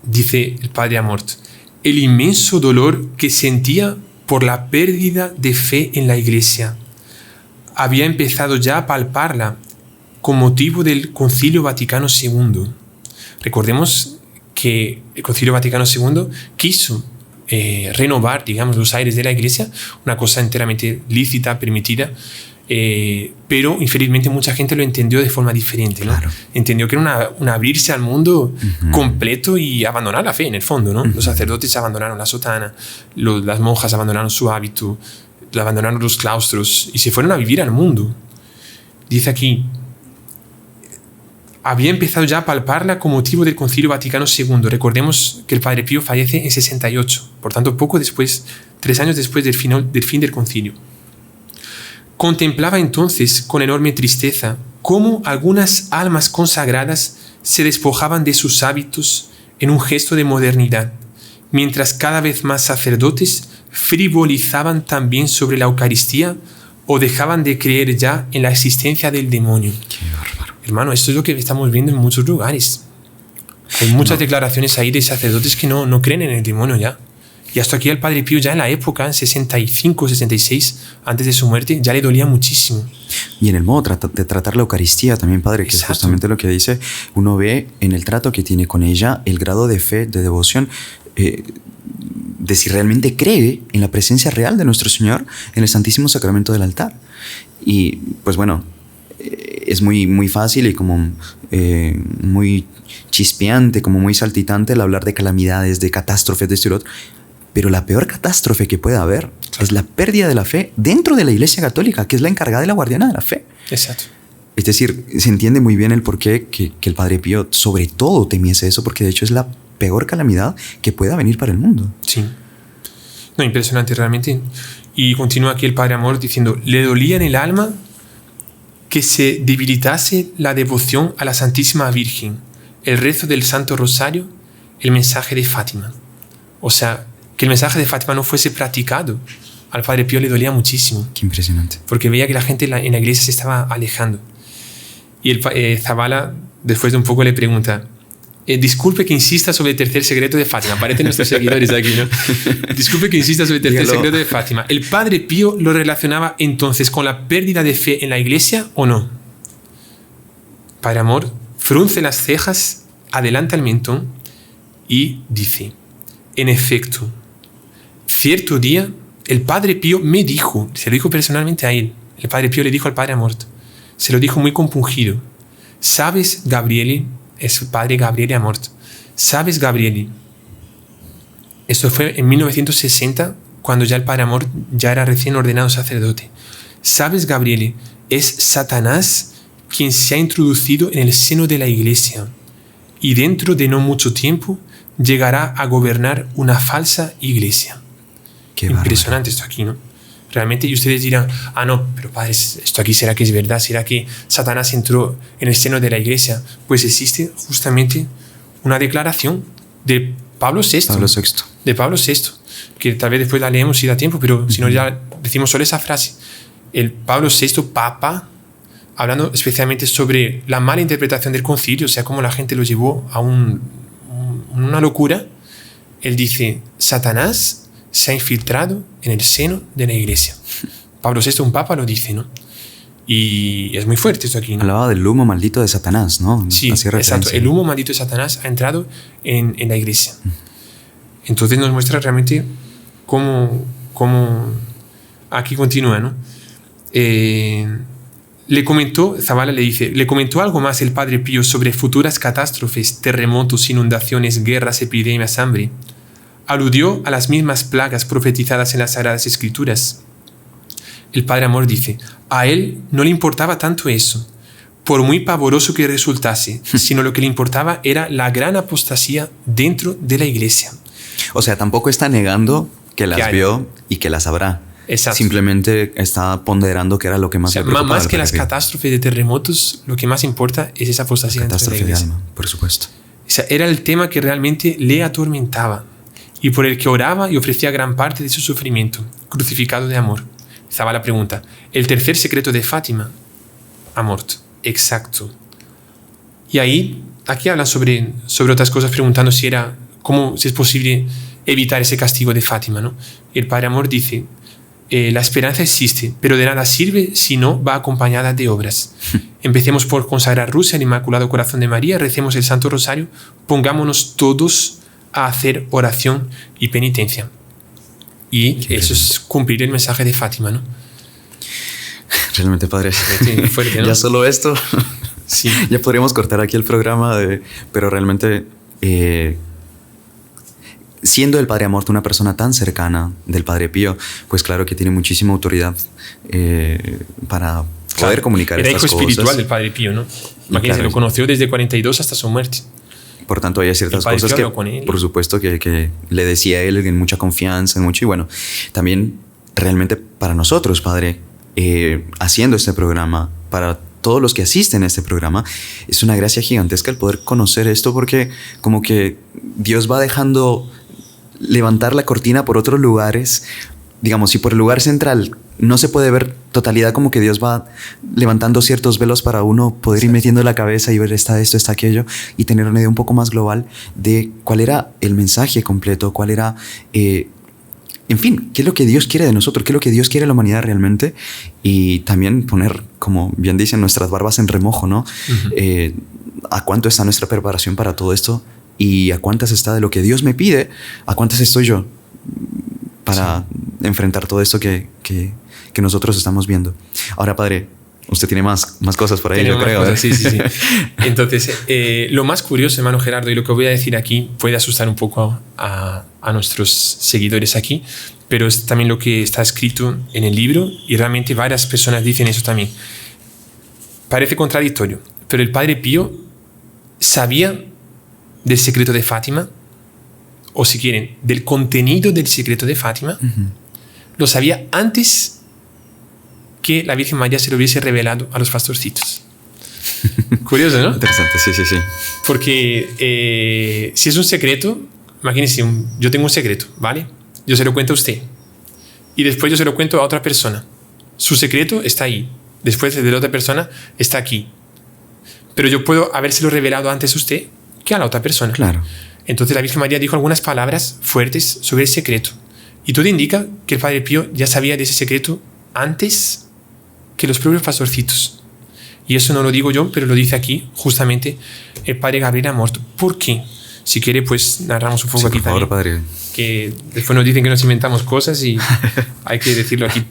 Speaker 3: Dice el padre Amort: el inmenso dolor que sentía por la pérdida de fe en la Iglesia. Había empezado ya a palparla con motivo del Concilio Vaticano II. Recordemos que el Concilio Vaticano II quiso renovar, digamos, los aires de la Iglesia, una cosa enteramente lícita, permitida, pero infelizmente mucha gente lo entendió de forma diferente, ¿no? Claro. Entendió que era un abrirse al mundo completo y abandonar la fe, en el fondo, ¿no? Los sacerdotes abandonaron la sotana, las monjas abandonaron su hábito, abandonaron los claustros y se fueron a vivir al mundo. Dice aquí: había empezado ya a palparla con motivo del Concilio Vaticano II. Recordemos que el Padre Pío fallece en 68, por tanto poco después, 3 años después del fin del concilio. Contemplaba entonces con enorme tristeza cómo algunas almas consagradas se despojaban de sus hábitos en un gesto de modernidad, mientras cada vez más sacerdotes frivolizaban también sobre la Eucaristía o dejaban de creer ya en la existencia del demonio.
Speaker 1: Qué bárbaro.
Speaker 3: Hermano, esto es lo que estamos viendo en muchos lugares. Hay muchas declaraciones ahí de sacerdotes que no creen en el demonio ya. Y hasta aquí al Padre Pío ya en la época, en 65, 66, antes de su muerte, ya le dolía muchísimo.
Speaker 1: Y en el modo de tratar la Eucaristía también, Padre, que
Speaker 3: Exacto.
Speaker 1: es justamente lo que dice, uno ve en el trato que tiene con ella el grado de fe, de devoción, de si realmente cree en la presencia real de nuestro Señor en el Santísimo Sacramento del altar. Y pues bueno, es muy fácil y como muy chispeante, como muy saltitante el hablar de calamidades, de catástrofes, de esto y lo otro. Pero la peor catástrofe que puede haber es la pérdida de la fe dentro de la Iglesia Católica, que es la encargada y la guardiana de la fe.
Speaker 3: Exacto.
Speaker 1: Es decir, se entiende muy bien el porqué que el Padre Pío sobre todo temiese eso, porque de hecho es la peor calamidad que pueda venir para el mundo.
Speaker 3: Sí. No, impresionante realmente. Y continúa aquí el Padre Amort diciendo: le dolía en el alma que se debilitase la devoción a la Santísima Virgen, el rezo del Santo Rosario, el mensaje de Fátima. O sea, que el mensaje de Fátima no fuese practicado, al Padre Pío le dolía muchísimo.
Speaker 1: Qué impresionante.
Speaker 3: Porque veía que la gente en la iglesia se estaba alejando. Y Zabala, después de un poco, le pregunta, disculpe que insista sobre el tercer secreto de Fátima. Aparecen nuestros seguidores aquí, ¿no? Disculpe que insista sobre el tercer secreto de Fátima. ¿El Padre Pío lo relacionaba entonces con la pérdida de fe en la iglesia o no? Padre Amor frunce las cejas, adelanta el mentón y dice, en efecto, cierto día el Padre Pío me dijo, se lo dijo personalmente a él, el Padre Pío le dijo al Padre Amor, se lo dijo muy compungido, ¿sabes, Gabriele? Es el Padre Gabriele Amort. ¿Sabes, Gabriele? Esto fue en 1960, cuando ya el Padre Amort ya era recién ordenado sacerdote. ¿Sabes, Gabriele? Es Satanás quien se ha introducido en el seno de la iglesia y dentro de no mucho tiempo llegará a gobernar una falsa iglesia.
Speaker 1: Qué
Speaker 3: impresionante esto aquí, ¿no? Realmente, y ustedes dirán, no, pero padre, esto aquí será que es verdad, será que Satanás entró en el seno de la iglesia. Pues existe justamente una declaración de Pablo VI. De Pablo VI, que tal vez después la leemos si da tiempo, pero si no ya decimos solo esa frase. El Pablo VI, Papa, hablando especialmente sobre la mala interpretación del concilio, o sea, cómo la gente lo llevó a una locura. Él dice, Satanás se ha infiltrado en el seno de la iglesia. Pablo VI, un papa, lo dice, ¿no? Y es muy fuerte esto aquí, ¿no?
Speaker 1: Hablaba del humo maldito de Satanás, ¿no?
Speaker 3: Sí, exacto. El humo maldito de Satanás ha entrado en la iglesia. Entonces nos muestra realmente cómo aquí continúa, ¿no? Zabala le dice, le comentó algo más el Padre Pío sobre futuras catástrofes, terremotos, inundaciones, guerras, epidemias, hambre. Aludió a las mismas plagas profetizadas en las Sagradas Escrituras. El Padre Amor dice, a él no le importaba tanto eso, por muy pavoroso que resultase, sino lo que le importaba era la gran apostasía dentro de la iglesia.
Speaker 1: O sea, tampoco está negando que las vio y que las habrá.
Speaker 3: Exacto.
Speaker 1: Simplemente está ponderando que era lo que más le preocupaba.
Speaker 3: Más que las catástrofes de terremotos, lo que más importa es esa apostasía dentro de la iglesia.
Speaker 1: De alma, por supuesto.
Speaker 3: O sea, era el tema que realmente le atormentaba y por el que oraba y ofrecía gran parte de su sufrimiento, crucificado de amor. Zabala pregunta, ¿el tercer secreto de Fátima? Amort, exacto. Y aquí hablan sobre otras cosas, preguntando si es posible evitar ese castigo de Fátima, ¿no? El Padre Amor dice, la esperanza existe, pero de nada sirve si no va acompañada de obras. Empecemos por consagrar Rusia al Inmaculado Corazón de María, recemos el Santo Rosario, pongámonos todos a hacer oración y penitencia. Y eso es cumplir el mensaje de Fátima, ¿no?
Speaker 1: Realmente, padre.
Speaker 3: Sí, fuerte, ¿no?
Speaker 1: Ya solo esto.
Speaker 3: Sí.
Speaker 1: Ya podríamos cortar aquí el programa, pero realmente, siendo el Padre Amort una persona tan cercana del Padre Pío, pues claro que tiene muchísima autoridad para poder comunicar estas cosas.
Speaker 3: Era hijo espiritual del Padre Pío, ¿no? Imagínense, lo conoció desde 42 hasta su muerte.
Speaker 1: Por tanto, hay ciertas cosas que, por supuesto, que le decía a él en mucha confianza, y bueno, también realmente para nosotros, Padre, haciendo este programa, para todos los que asisten a este programa, es una gracia gigantesca el poder conocer esto, porque como que Dios va dejando levantar la cortina por otros lugares. Digamos, si por el lugar central no se puede ver totalidad, como que Dios va levantando ciertos velos para uno poder ir metiendo la cabeza y ver esto, está aquello, y tener una idea un poco más global de cuál era el mensaje completo, cuál era, en fin, qué es lo que Dios quiere de nosotros, qué es lo que Dios quiere de la humanidad realmente, y también poner, como bien dicen, nuestras barbas en remojo, ¿no? Uh-huh. ¿A cuánto está nuestra preparación para todo esto? Y a cuántas está de lo que Dios me pide, a cuántas estoy yo para enfrentar todo esto que nosotros estamos viendo. Ahora, Padre, usted tiene más cosas por ahí, yo creo.
Speaker 3: Cosas, sí. Entonces, lo más curioso, hermano Gerardo, y lo que voy a decir aquí puede asustar un poco a nuestros seguidores aquí, pero es también lo que está escrito en el libro, y realmente varias personas dicen eso también. Parece contradictorio, pero el Padre Pío sabía del secreto de Fátima, o si quieren, del contenido del secreto de Fátima. Uh-huh. Lo sabía antes que la Virgen María se lo hubiese revelado a los pastorcitos. Curioso, ¿no?
Speaker 1: Interesante, sí.
Speaker 3: Porque si es un secreto, imagínense, yo tengo un secreto, ¿vale? yo se lo cuento a usted. Y después yo se lo cuento a otra persona. Su secreto está ahí. Después de la otra persona está aquí. Pero yo puedo habérselo revelado antes a usted que a la otra persona.
Speaker 1: Claro.
Speaker 3: Entonces la Virgen María dijo algunas palabras fuertes sobre el secreto. Y todo indica que el Padre Pío ya sabía de ese secreto antes que los propios pastorcitos. Y eso no lo digo yo, pero lo dice aquí justamente el Padre Gabriel Amort. ¿Por qué? Si quiere, pues narramos un poco aquí
Speaker 1: por favor,
Speaker 3: también.
Speaker 1: padre.
Speaker 3: Que después nos dicen que nos inventamos cosas y hay que decirlo aquí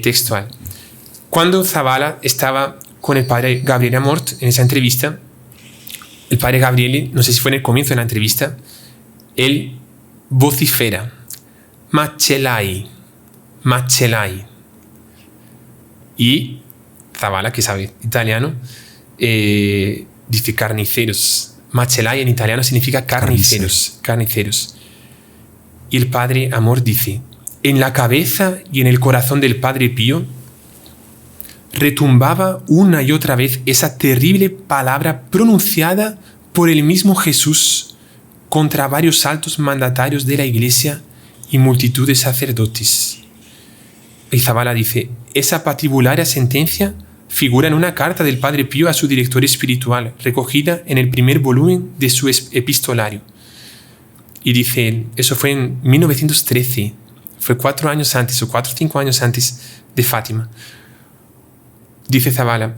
Speaker 3: textual. Cuando Zabala estaba con el Padre Gabriel Amort en esa entrevista, el Padre Gabriel, no sé si fue en el comienzo de la entrevista, él vocifera: Macellai, Macellai. Y Zabala, que sabe italiano, dice carniceros. Macellai en italiano significa carniceros, carniceros. Y el Padre Amor dice: en la cabeza y en el corazón del Padre Pío retumbaba una y otra vez esa terrible palabra pronunciada por el mismo Jesús contra varios altos mandatarios de la Iglesia y multitud de sacerdotes. Y Zabala dice: esa patibularia sentencia figura en una carta del Padre Pío a su director espiritual, recogida en el primer volumen de su epistolario. Y dice, eso fue en 1913, fue 4 años antes, o 4 o 5 años antes de Fátima. Dice Zabala,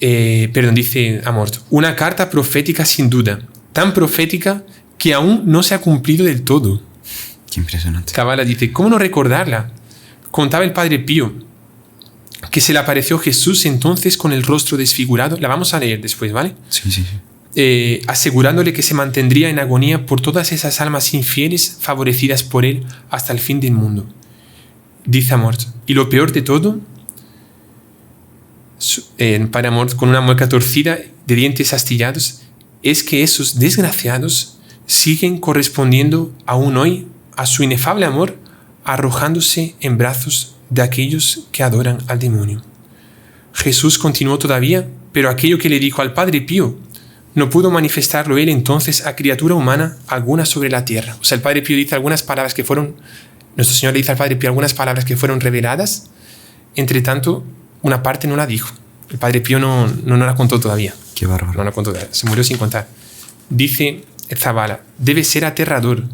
Speaker 3: dice Amort, una carta profética sin duda, tan profética que aún no se ha cumplido del todo.
Speaker 1: Qué impresionante.
Speaker 3: Zabala dice, ¿cómo no recordarla? Contaba el Padre Pío que se le apareció Jesús entonces con el rostro desfigurado. La vamos a leer después, ¿vale?
Speaker 1: Sí, sí, sí.
Speaker 3: Asegurándole que se mantendría en agonía por todas esas almas infieles favorecidas por él hasta el fin del mundo. Dice Amort, y lo peor de todo, para Amort, con una mueca torcida de dientes astillados, es que esos desgraciados siguen correspondiendo aún hoy a su inefable amor, arrojándose en brazos de aquellos que adoran al demonio. Jesús continuó todavía, pero aquello que le dijo al Padre Pío no pudo manifestarlo él entonces a criatura humana alguna sobre la tierra. O sea, el Padre Pío dice algunas palabras que fueron, nuestro Señor le dice al Padre Pío algunas palabras que fueron reveladas, entre tanto, una parte no la dijo. El Padre Pío no la contó todavía.
Speaker 1: Qué bárbaro.
Speaker 3: No la contó todavía, se murió sin contar. Dice Zabala, debe ser aterrador.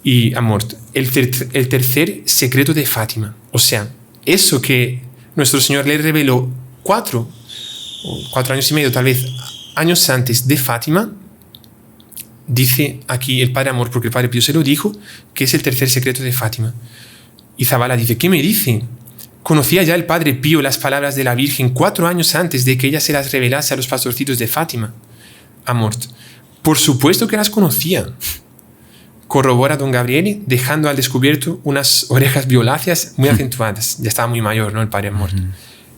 Speaker 3: Y Amort, el tercer secreto de Fátima. O sea, eso que nuestro Señor le reveló 4 años y medio, tal vez, años antes de Fátima, dice aquí el Padre Amor, porque el Padre Pío se lo dijo, que es el tercer secreto de Fátima. Y Zabala dice, ¿qué me dice? ¿Conocía ya el Padre Pío las palabras de la Virgen 4 años antes de que ella se las revelase a los pastorcitos de Fátima? Amort, por supuesto que las conocía. Corrobora don Gabriele, dejando al descubierto unas orejas violáceas muy acentuadas. Ya estaba muy mayor, ¿no? El Padre Amort.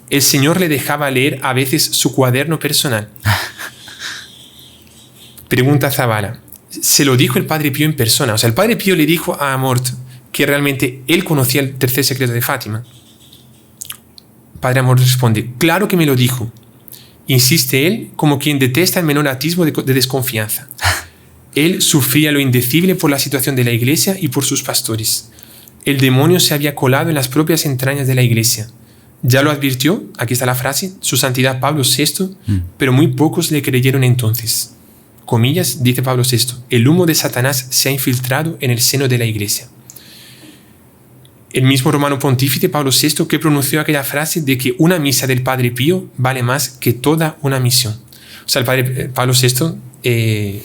Speaker 3: El Señor le dejaba leer a veces su cuaderno personal. Pregunta Zabala. Se lo dijo el Padre Pío en persona. O sea, el Padre Pío le dijo a Amort que realmente él conocía el tercer secreto de Fátima. Padre Amort responde, claro que me lo dijo. Insiste él como quien detesta el menor atisbo de desconfianza. Él sufría lo indecible por la situación de la Iglesia y por sus pastores. El demonio se había colado en las propias entrañas de la Iglesia. Ya lo advirtió, aquí está la frase, su santidad Pablo VI, pero muy pocos le creyeron entonces. Comillas, dice Pablo VI, el humo de Satanás se ha infiltrado en el seno de la Iglesia. El mismo romano pontífice Pablo VI que pronunció aquella frase de que una misa del Padre Pío vale más que toda una misión. O sea, el Padre Pablo VI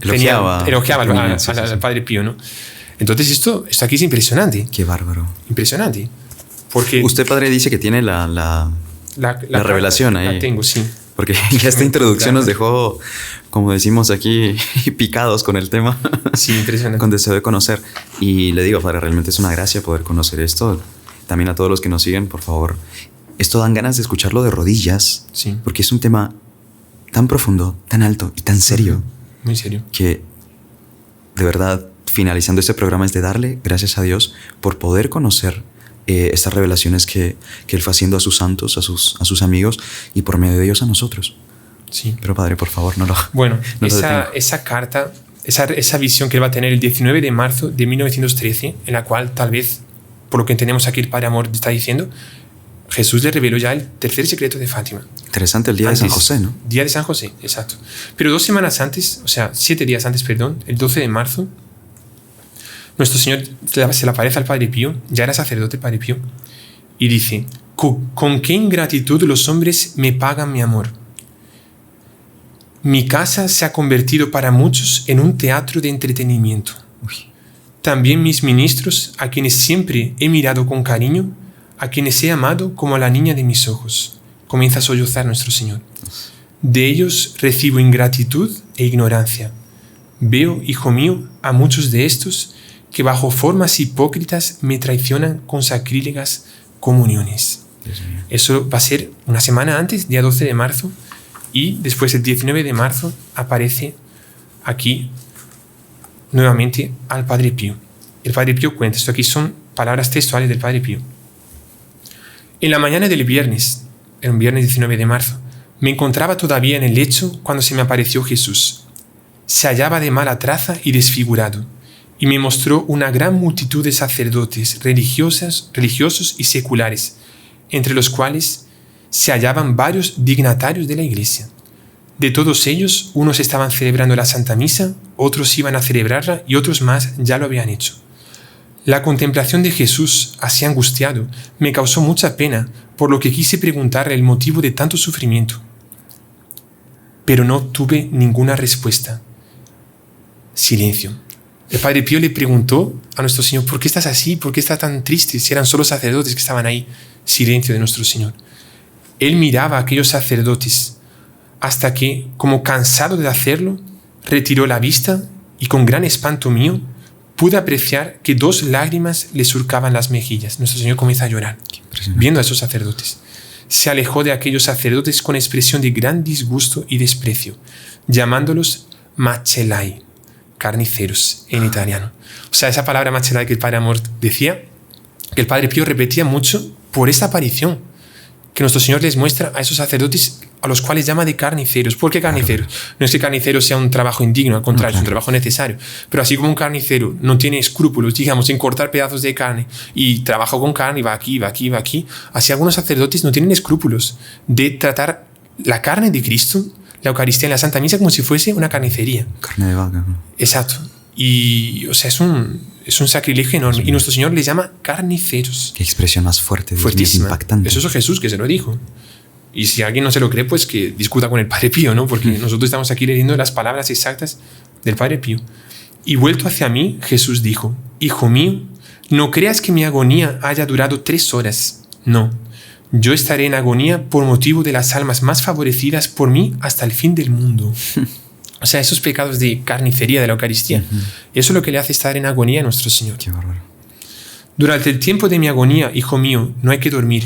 Speaker 3: elogiaba al Padre Pío, ¿no? Entonces esto aquí es impresionante.
Speaker 1: Qué bárbaro.
Speaker 3: Impresionante. Porque
Speaker 1: usted, padre, dice que tiene la revelación ahí.
Speaker 3: La tengo, sí.
Speaker 1: Porque ya esta introducción nos dejó, como decimos aquí, picados con el tema.
Speaker 3: Sí, impresionante.
Speaker 1: Con deseo de conocer. Y le digo, padre, realmente es una gracia poder conocer esto. También a todos los que nos siguen, por favor. Esto dan ganas de escucharlo de rodillas.
Speaker 3: Sí.
Speaker 1: Porque es un tema tan profundo, tan alto y tan serio.
Speaker 3: Muy serio.
Speaker 1: Que, de verdad, finalizando este programa es de darle gracias a Dios por poder conocer estas revelaciones que Él fue haciendo a sus santos, a sus amigos y por medio de ellos a nosotros.
Speaker 3: Sí.
Speaker 1: Pero padre, por favor, no lo...
Speaker 3: Bueno,
Speaker 1: no
Speaker 3: esa carta esa visión que él va a tener el 19 de marzo de 1913, en la cual tal vez, por lo que entendemos aquí el Padre Amor está diciendo, Jesús le reveló ya el tercer secreto de Fátima.
Speaker 1: Interesante el día de San José, ¿no?
Speaker 3: Día de San José, exacto. Pero 2 semanas antes, o sea, 7 días antes, perdón, el 12 de marzo, nuestro Señor se le aparece al Padre Pío, ya era sacerdote el Padre Pío, y dice: ¿Con qué ingratitud los hombres me pagan mi amor? Mi casa se ha convertido para muchos en un teatro de entretenimiento. También mis ministros, a quienes siempre he mirado con cariño, a quienes he amado como a la niña de mis ojos. Comienza a sollozar nuestro Señor. De ellos recibo ingratitud e ignorancia. Veo, hijo mío, a muchos de estos que bajo formas hipócritas me traicionan con sacrílegas comuniones. Eso va a ser una semana antes, día 12 de marzo, y después el 19 de marzo aparece aquí nuevamente al Padre Pío. El Padre Pío cuenta, esto aquí son palabras textuales del Padre Pío. En la mañana del viernes, el viernes 19 de marzo, me encontraba todavía en el lecho cuando se me apareció Jesús. Se hallaba de mala traza y desfigurado, y me mostró una gran multitud de sacerdotes, religiosos y seculares, entre los cuales se hallaban varios dignatarios de la Iglesia. De todos ellos, unos estaban celebrando la Santa Misa, otros iban a celebrarla y otros más ya lo habían hecho. La contemplación de Jesús, así angustiado, me causó mucha pena, por lo que quise preguntarle el motivo de tanto sufrimiento. Pero no tuve ninguna respuesta. Silencio. El Padre Pío le preguntó a nuestro Señor: ¿por qué estás así? ¿Por qué estás tan triste? Si eran solo sacerdotes que estaban ahí. Silencio de nuestro Señor. Él miraba a aquellos sacerdotes hasta que, como cansado de hacerlo, retiró la vista y con gran espanto mío pude apreciar que 2 lágrimas le surcaban las mejillas. Nuestro Señor comienza a llorar, viendo a esos sacerdotes. Se alejó de aquellos sacerdotes con expresión de gran disgusto y desprecio, llamándolos macellai, carniceros en italiano. O sea, esa palabra macellai que el Padre Amor decía, que el Padre Pío repetía mucho por esta aparición que nuestro Señor les muestra a esos sacerdotes a los cuales llama de carniceros. ¿Por qué carniceros? No es que carnicero sea un trabajo indigno, al contrario, es un trabajo necesario. Pero así como un carnicero no tiene escrúpulos, digamos, en cortar pedazos de carne y trabaja con carne y va aquí, así algunos sacerdotes no tienen escrúpulos de tratar la carne de Cristo, la Eucaristía en la Santa Misa, como si fuese una carnicería.
Speaker 1: Carne de vaca.
Speaker 3: Exacto. Y, o sea, es un sacrilegio enorme. Y nuestro Señor les llama carniceros.
Speaker 1: Qué expresión más fuerte,
Speaker 3: fuertísima.
Speaker 1: Impactante.
Speaker 3: Eso es Jesús que se lo dijo. Y si alguien no se lo cree, pues que discuta con el Padre Pío, ¿no? Porque nosotros estamos aquí leyendo las palabras exactas del Padre Pío. Y vuelto hacia mí, Jesús dijo: Hijo mío, no creas que mi agonía haya durado 3 horas. No, yo estaré en agonía por motivo de las almas más favorecidas por mí hasta el fin del mundo. O sea, esos pecados de carnicería de la Eucaristía. Eso es lo que le hace estar en agonía a nuestro Señor.
Speaker 1: Qué bárbaro.
Speaker 3: Durante el tiempo de mi agonía, hijo mío, no hay que dormir.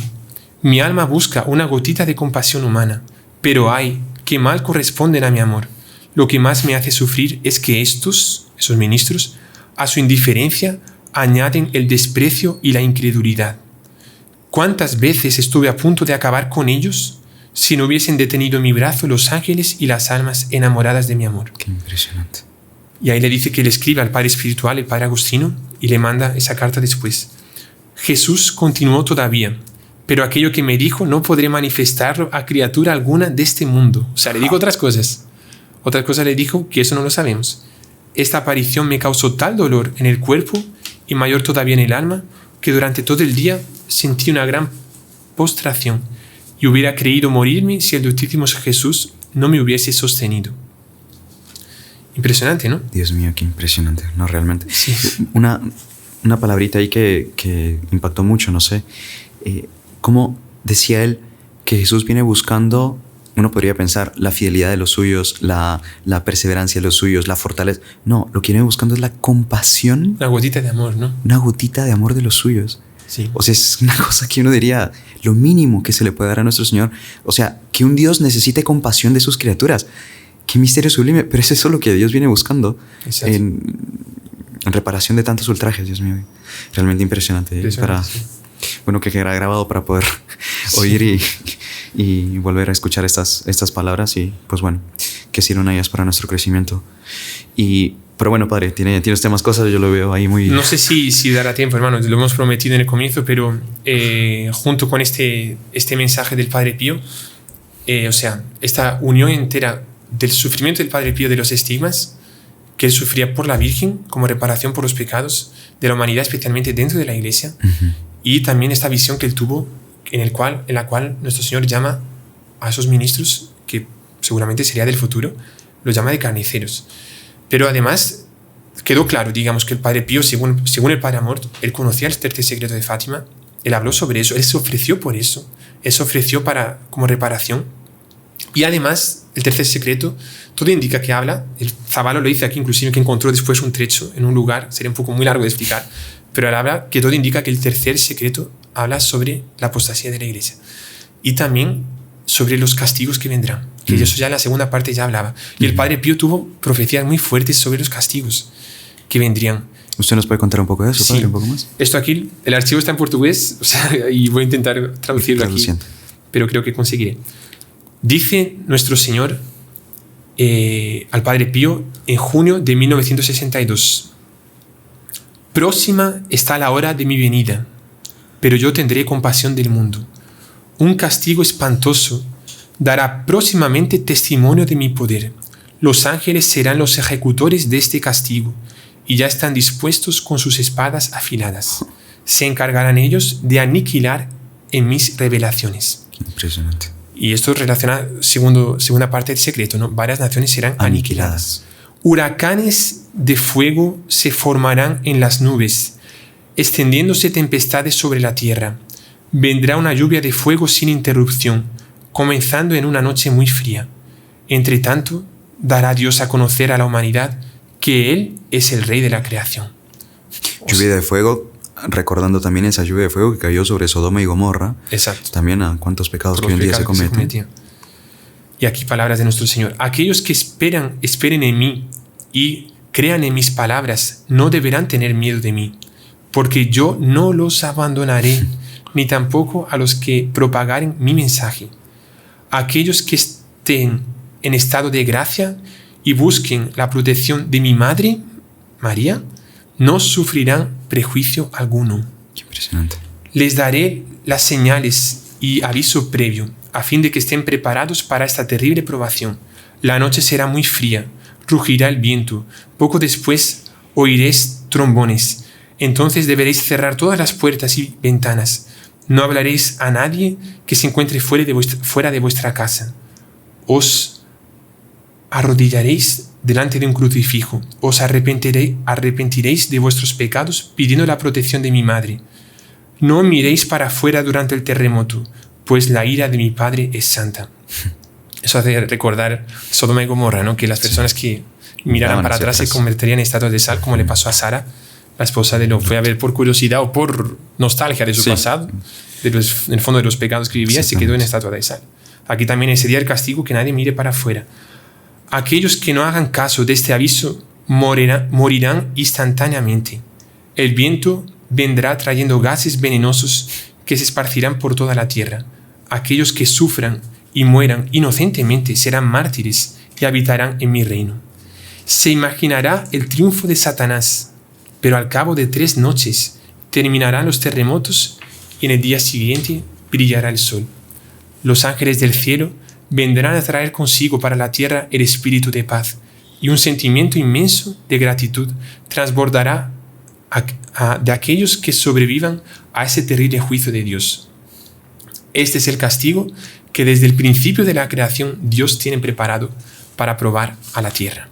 Speaker 3: Mi alma busca una gotita de compasión humana, pero ay, qué mal corresponden a mi amor. Lo que más me hace sufrir es que esos ministros, a su indiferencia, añaden el desprecio y la incredulidad. ¿Cuántas veces estuve a punto de acabar con ellos si no hubiesen detenido mi brazo los ángeles y las almas enamoradas de mi amor?
Speaker 1: Qué impresionante.
Speaker 3: Y ahí le dice que le escribe al Padre Espiritual, el Padre Agustino, y le manda esa carta después. Jesús continuó todavía: pero aquello que me dijo no podré manifestarlo a criatura alguna de este mundo. O sea, le dijo otras cosas. Otras cosas le dijo que eso no lo sabemos. Esta aparición me causó tal dolor en el cuerpo y mayor todavía en el alma, que durante todo el día sentí una gran postración y hubiera creído morirme si el Dulcísimo Jesús no me hubiese sostenido. Impresionante, ¿no?
Speaker 1: Dios mío, qué impresionante. No, realmente.
Speaker 3: Sí.
Speaker 1: Una palabrita ahí que impactó mucho, no sé. Como decía él que Jesús viene buscando, uno podría pensar, la fidelidad de los suyos, la perseverancia de los suyos, la fortaleza. No, lo que viene buscando es la compasión.
Speaker 3: Una gotita de amor, ¿no?
Speaker 1: Una gotita de amor de los suyos.
Speaker 3: Sí.
Speaker 1: O sea, es una cosa que uno diría, lo mínimo que se le puede dar a nuestro Señor. O sea, que un Dios necesite compasión de sus criaturas. Qué misterio sublime, pero es eso lo que Dios viene buscando en reparación de tantos ultrajes, Dios mío. Realmente impresionante. Bueno, que quedará grabado para poder oír y volver a escuchar estas palabras y pues bueno, que sirvan a ellas para nuestro crecimiento. Y Pero bueno, padre, tiene usted más cosas, yo lo veo ahí muy...
Speaker 3: No sé si dará tiempo, hermano, lo hemos prometido en el comienzo, pero junto con este mensaje del Padre Pío, o sea, esta unión entera del sufrimiento del Padre Pío de los estigmas que él sufría por la Virgen como reparación por los pecados de la humanidad, especialmente dentro de la Iglesia, y también esta visión que él tuvo en la cual nuestro Señor llama a esos ministros, que seguramente sería del futuro, los llama de carniceros. Pero además quedó claro, digamos, que el Padre Pío, según el Padre Amor, él conocía el tercer secreto de Fátima, él habló sobre eso, él se ofreció por eso, él se ofreció como reparación. Y además, el tercer secreto, todo indica que habla, el Zabalo lo dice aquí inclusive, que encontró después un trecho en un lugar, sería un poco muy largo de explicar, pero él habla que todo indica que el tercer secreto habla sobre la apostasía de la Iglesia. Y también sobre los castigos que vendrán, que eso ya en la segunda parte ya hablaba. Y el Padre Pío tuvo profecías muy fuertes sobre los castigos que vendrían.
Speaker 1: ¿Usted nos puede contar un poco de eso, padre, un poco más?
Speaker 3: Esto aquí, el archivo está en portugués, o sea, y voy a intentar traducirlo aquí, pero creo que conseguiré. Dice nuestro Señor al Padre Pío en junio de 1962: próxima está la hora de mi venida, pero yo tendré compasión del mundo. Un castigo espantoso dará próximamente testimonio de mi poder. Los ángeles serán los ejecutores de este castigo y ya están dispuestos con sus espadas afiladas. Se encargarán ellos de aniquilar en mis revelaciones.
Speaker 1: Impresionante.
Speaker 3: Y esto relaciona segunda parte del secreto, ¿no? Varias naciones serán aniquiladas. Huracanes de fuego se formarán en las nubes, extendiéndose tempestades sobre la tierra. Vendrá una lluvia de fuego sin interrupción, comenzando en una noche muy fría. Entre tanto, dará Dios a conocer a la humanidad que Él es el Rey de la creación.
Speaker 1: Lluvia de fuego, recordando también esa lluvia de fuego que cayó sobre Sodoma y Gomorra.
Speaker 3: Exacto.
Speaker 1: También a cuántos pecados que hoy en día se cometen.
Speaker 3: Y aquí palabras de nuestro Señor. Aquellos que esperen en mí y crean en mis palabras, no deberán tener miedo de mí, porque yo no los abandonaré, ni tampoco a los que propagaren mi mensaje. Aquellos que estén en estado de gracia y busquen la protección de mi Madre, María, no sufrirán prejuicio alguno.
Speaker 1: Qué impresionante.
Speaker 3: Les daré las señales y aviso previo, a fin de que estén preparados para esta terrible probación. La noche será muy fría, rugirá el viento, poco después oiréis trombones. Entonces deberéis cerrar todas las puertas y ventanas. No hablaréis a nadie que se encuentre fuera de vuestra casa. Os arrodillaréis delante de un crucifijo. Os arrepentiréis de vuestros pecados pidiendo la protección de mi Madre. No miréis para afuera durante el terremoto, pues la ira de mi Padre es santa. Eso hace recordar Sodoma y Gomorra, ¿no? Que las personas que miraran para atrás se convertirían en estatuas de sal, como le pasó a Sara, la esposa de Lot. Fue a ver por curiosidad o por nostalgia de su pasado, en el fondo de los pecados que vivía, se quedó en estatua de sal. Aquí también sería el castigo, que nadie mire para afuera. Aquellos que no hagan caso de este aviso morirán instantáneamente. El viento vendrá trayendo gases venenosos que se esparcirán por toda la tierra. Aquellos que sufran y mueran inocentemente serán mártires y habitarán en mi reino. Se imaginará el triunfo de Satanás, pero al cabo de 3 noches terminarán los terremotos y en el día siguiente brillará el sol. Los ángeles del cielo vendrán a traer consigo para la tierra el espíritu de paz, y un sentimiento inmenso de gratitud transbordará de aquellos que sobrevivan a ese terrible juicio de Dios. Este es el castigo que desde el principio de la creación Dios tiene preparado para probar a la tierra.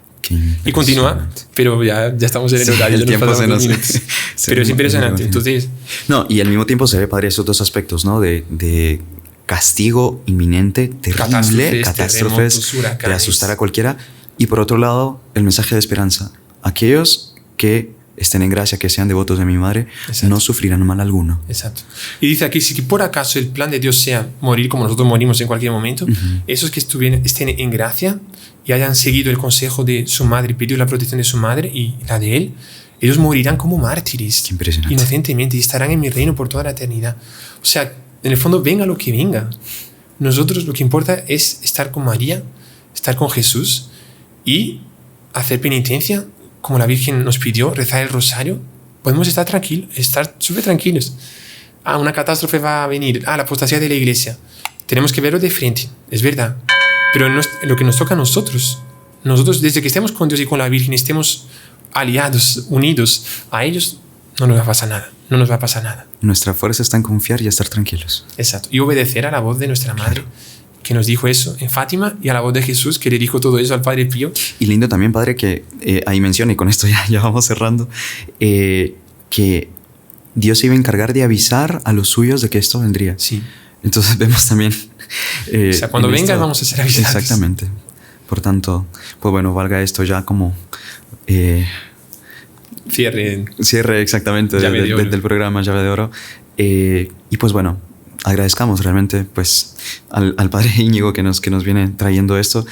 Speaker 3: Y continúa, pero ya estamos en el horario.
Speaker 1: El tiempo se nos...
Speaker 3: Pero es impresionante. Entonces,
Speaker 1: no, y al mismo tiempo se ve, padre, esos dos aspectos, ¿no? De castigo inminente, terrible, catástrofes de asustar a cualquiera. Y por otro lado, el mensaje de esperanza. Aquellos que estén en gracia, que sean devotos de mi Madre, exacto, no sufrirán mal alguno.
Speaker 3: Exacto. Y dice aquí, si por acaso el plan de Dios sea morir como nosotros morimos en cualquier momento, esos que estén en gracia y hayan seguido el consejo de su madre, pidió la protección de su madre y la de él, ellos morirán como mártires, inocentemente, y estarán en mi reino por toda la eternidad. O sea, en el fondo, venga lo que venga. Nosotros lo que importa es estar con María, estar con Jesús y hacer penitencia como la Virgen nos pidió, rezar el rosario, podemos estar tranquilos, estar súper tranquilos. Una catástrofe va a venir, la apostasía de la Iglesia. Tenemos que verlo de frente, es verdad. Pero lo que nos toca a nosotros, desde que estemos con Dios y con la Virgen, estemos aliados, unidos a ellos, no nos va a pasar nada, no nos va a pasar nada.
Speaker 1: Nuestra fuerza está en confiar y estar tranquilos.
Speaker 3: Exacto, y obedecer a la voz de nuestra Madre, que nos dijo eso en Fátima, y a la voz de Jesús, que le dijo todo eso al Padre Pío.
Speaker 1: Y lindo también, Padre, que ahí menciona, y con esto ya vamos cerrando, que Dios se iba a encargar de avisar a los suyos de que esto vendría.
Speaker 3: Sí.
Speaker 1: Entonces vemos también...
Speaker 3: o sea, cuando venga vamos a ser avisados.
Speaker 1: Exactamente. Por tanto, pues bueno, valga esto ya como... Cierre exactamente del programa Llave de Oro. Y pues bueno, agradezcamos realmente pues al Padre Íñigo que nos viene trayendo esto.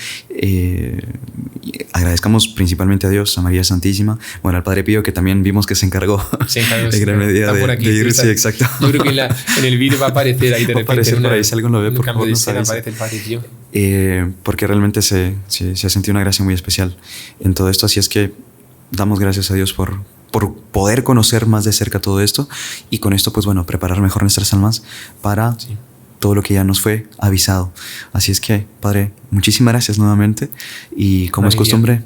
Speaker 1: Agradezcamos principalmente a Dios, a María Santísima, bueno, al Padre Pío, que también vimos que se encargó de gran medida de ir. Sí, exacto.
Speaker 3: Yo creo que en el vídeo va a aparecer ahí de repente.
Speaker 1: Va a aparecer por ahí, si alguien lo ve, por favor,
Speaker 3: nos avisa. Aparece el Padre Pío.
Speaker 1: Porque realmente se ha sentido una gracia muy especial en todo esto, así es que damos gracias a Dios por poder conocer más de cerca todo esto y con esto, pues bueno, preparar mejor nuestras almas para todo lo que ya nos fue avisado. Así es que, Padre, muchísimas gracias nuevamente y como es costumbre,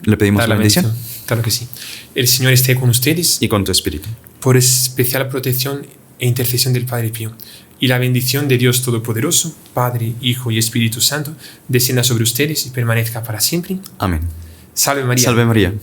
Speaker 1: le pedimos la bendición.
Speaker 3: Claro que sí. El Señor esté con ustedes
Speaker 1: y con tu espíritu.
Speaker 3: Por especial protección e intercesión del Padre Pío. Y la bendición de Dios Todopoderoso, Padre, Hijo y Espíritu Santo, descienda sobre ustedes y permanezca para siempre.
Speaker 1: Amén.
Speaker 3: Salve María.
Speaker 1: Salve María.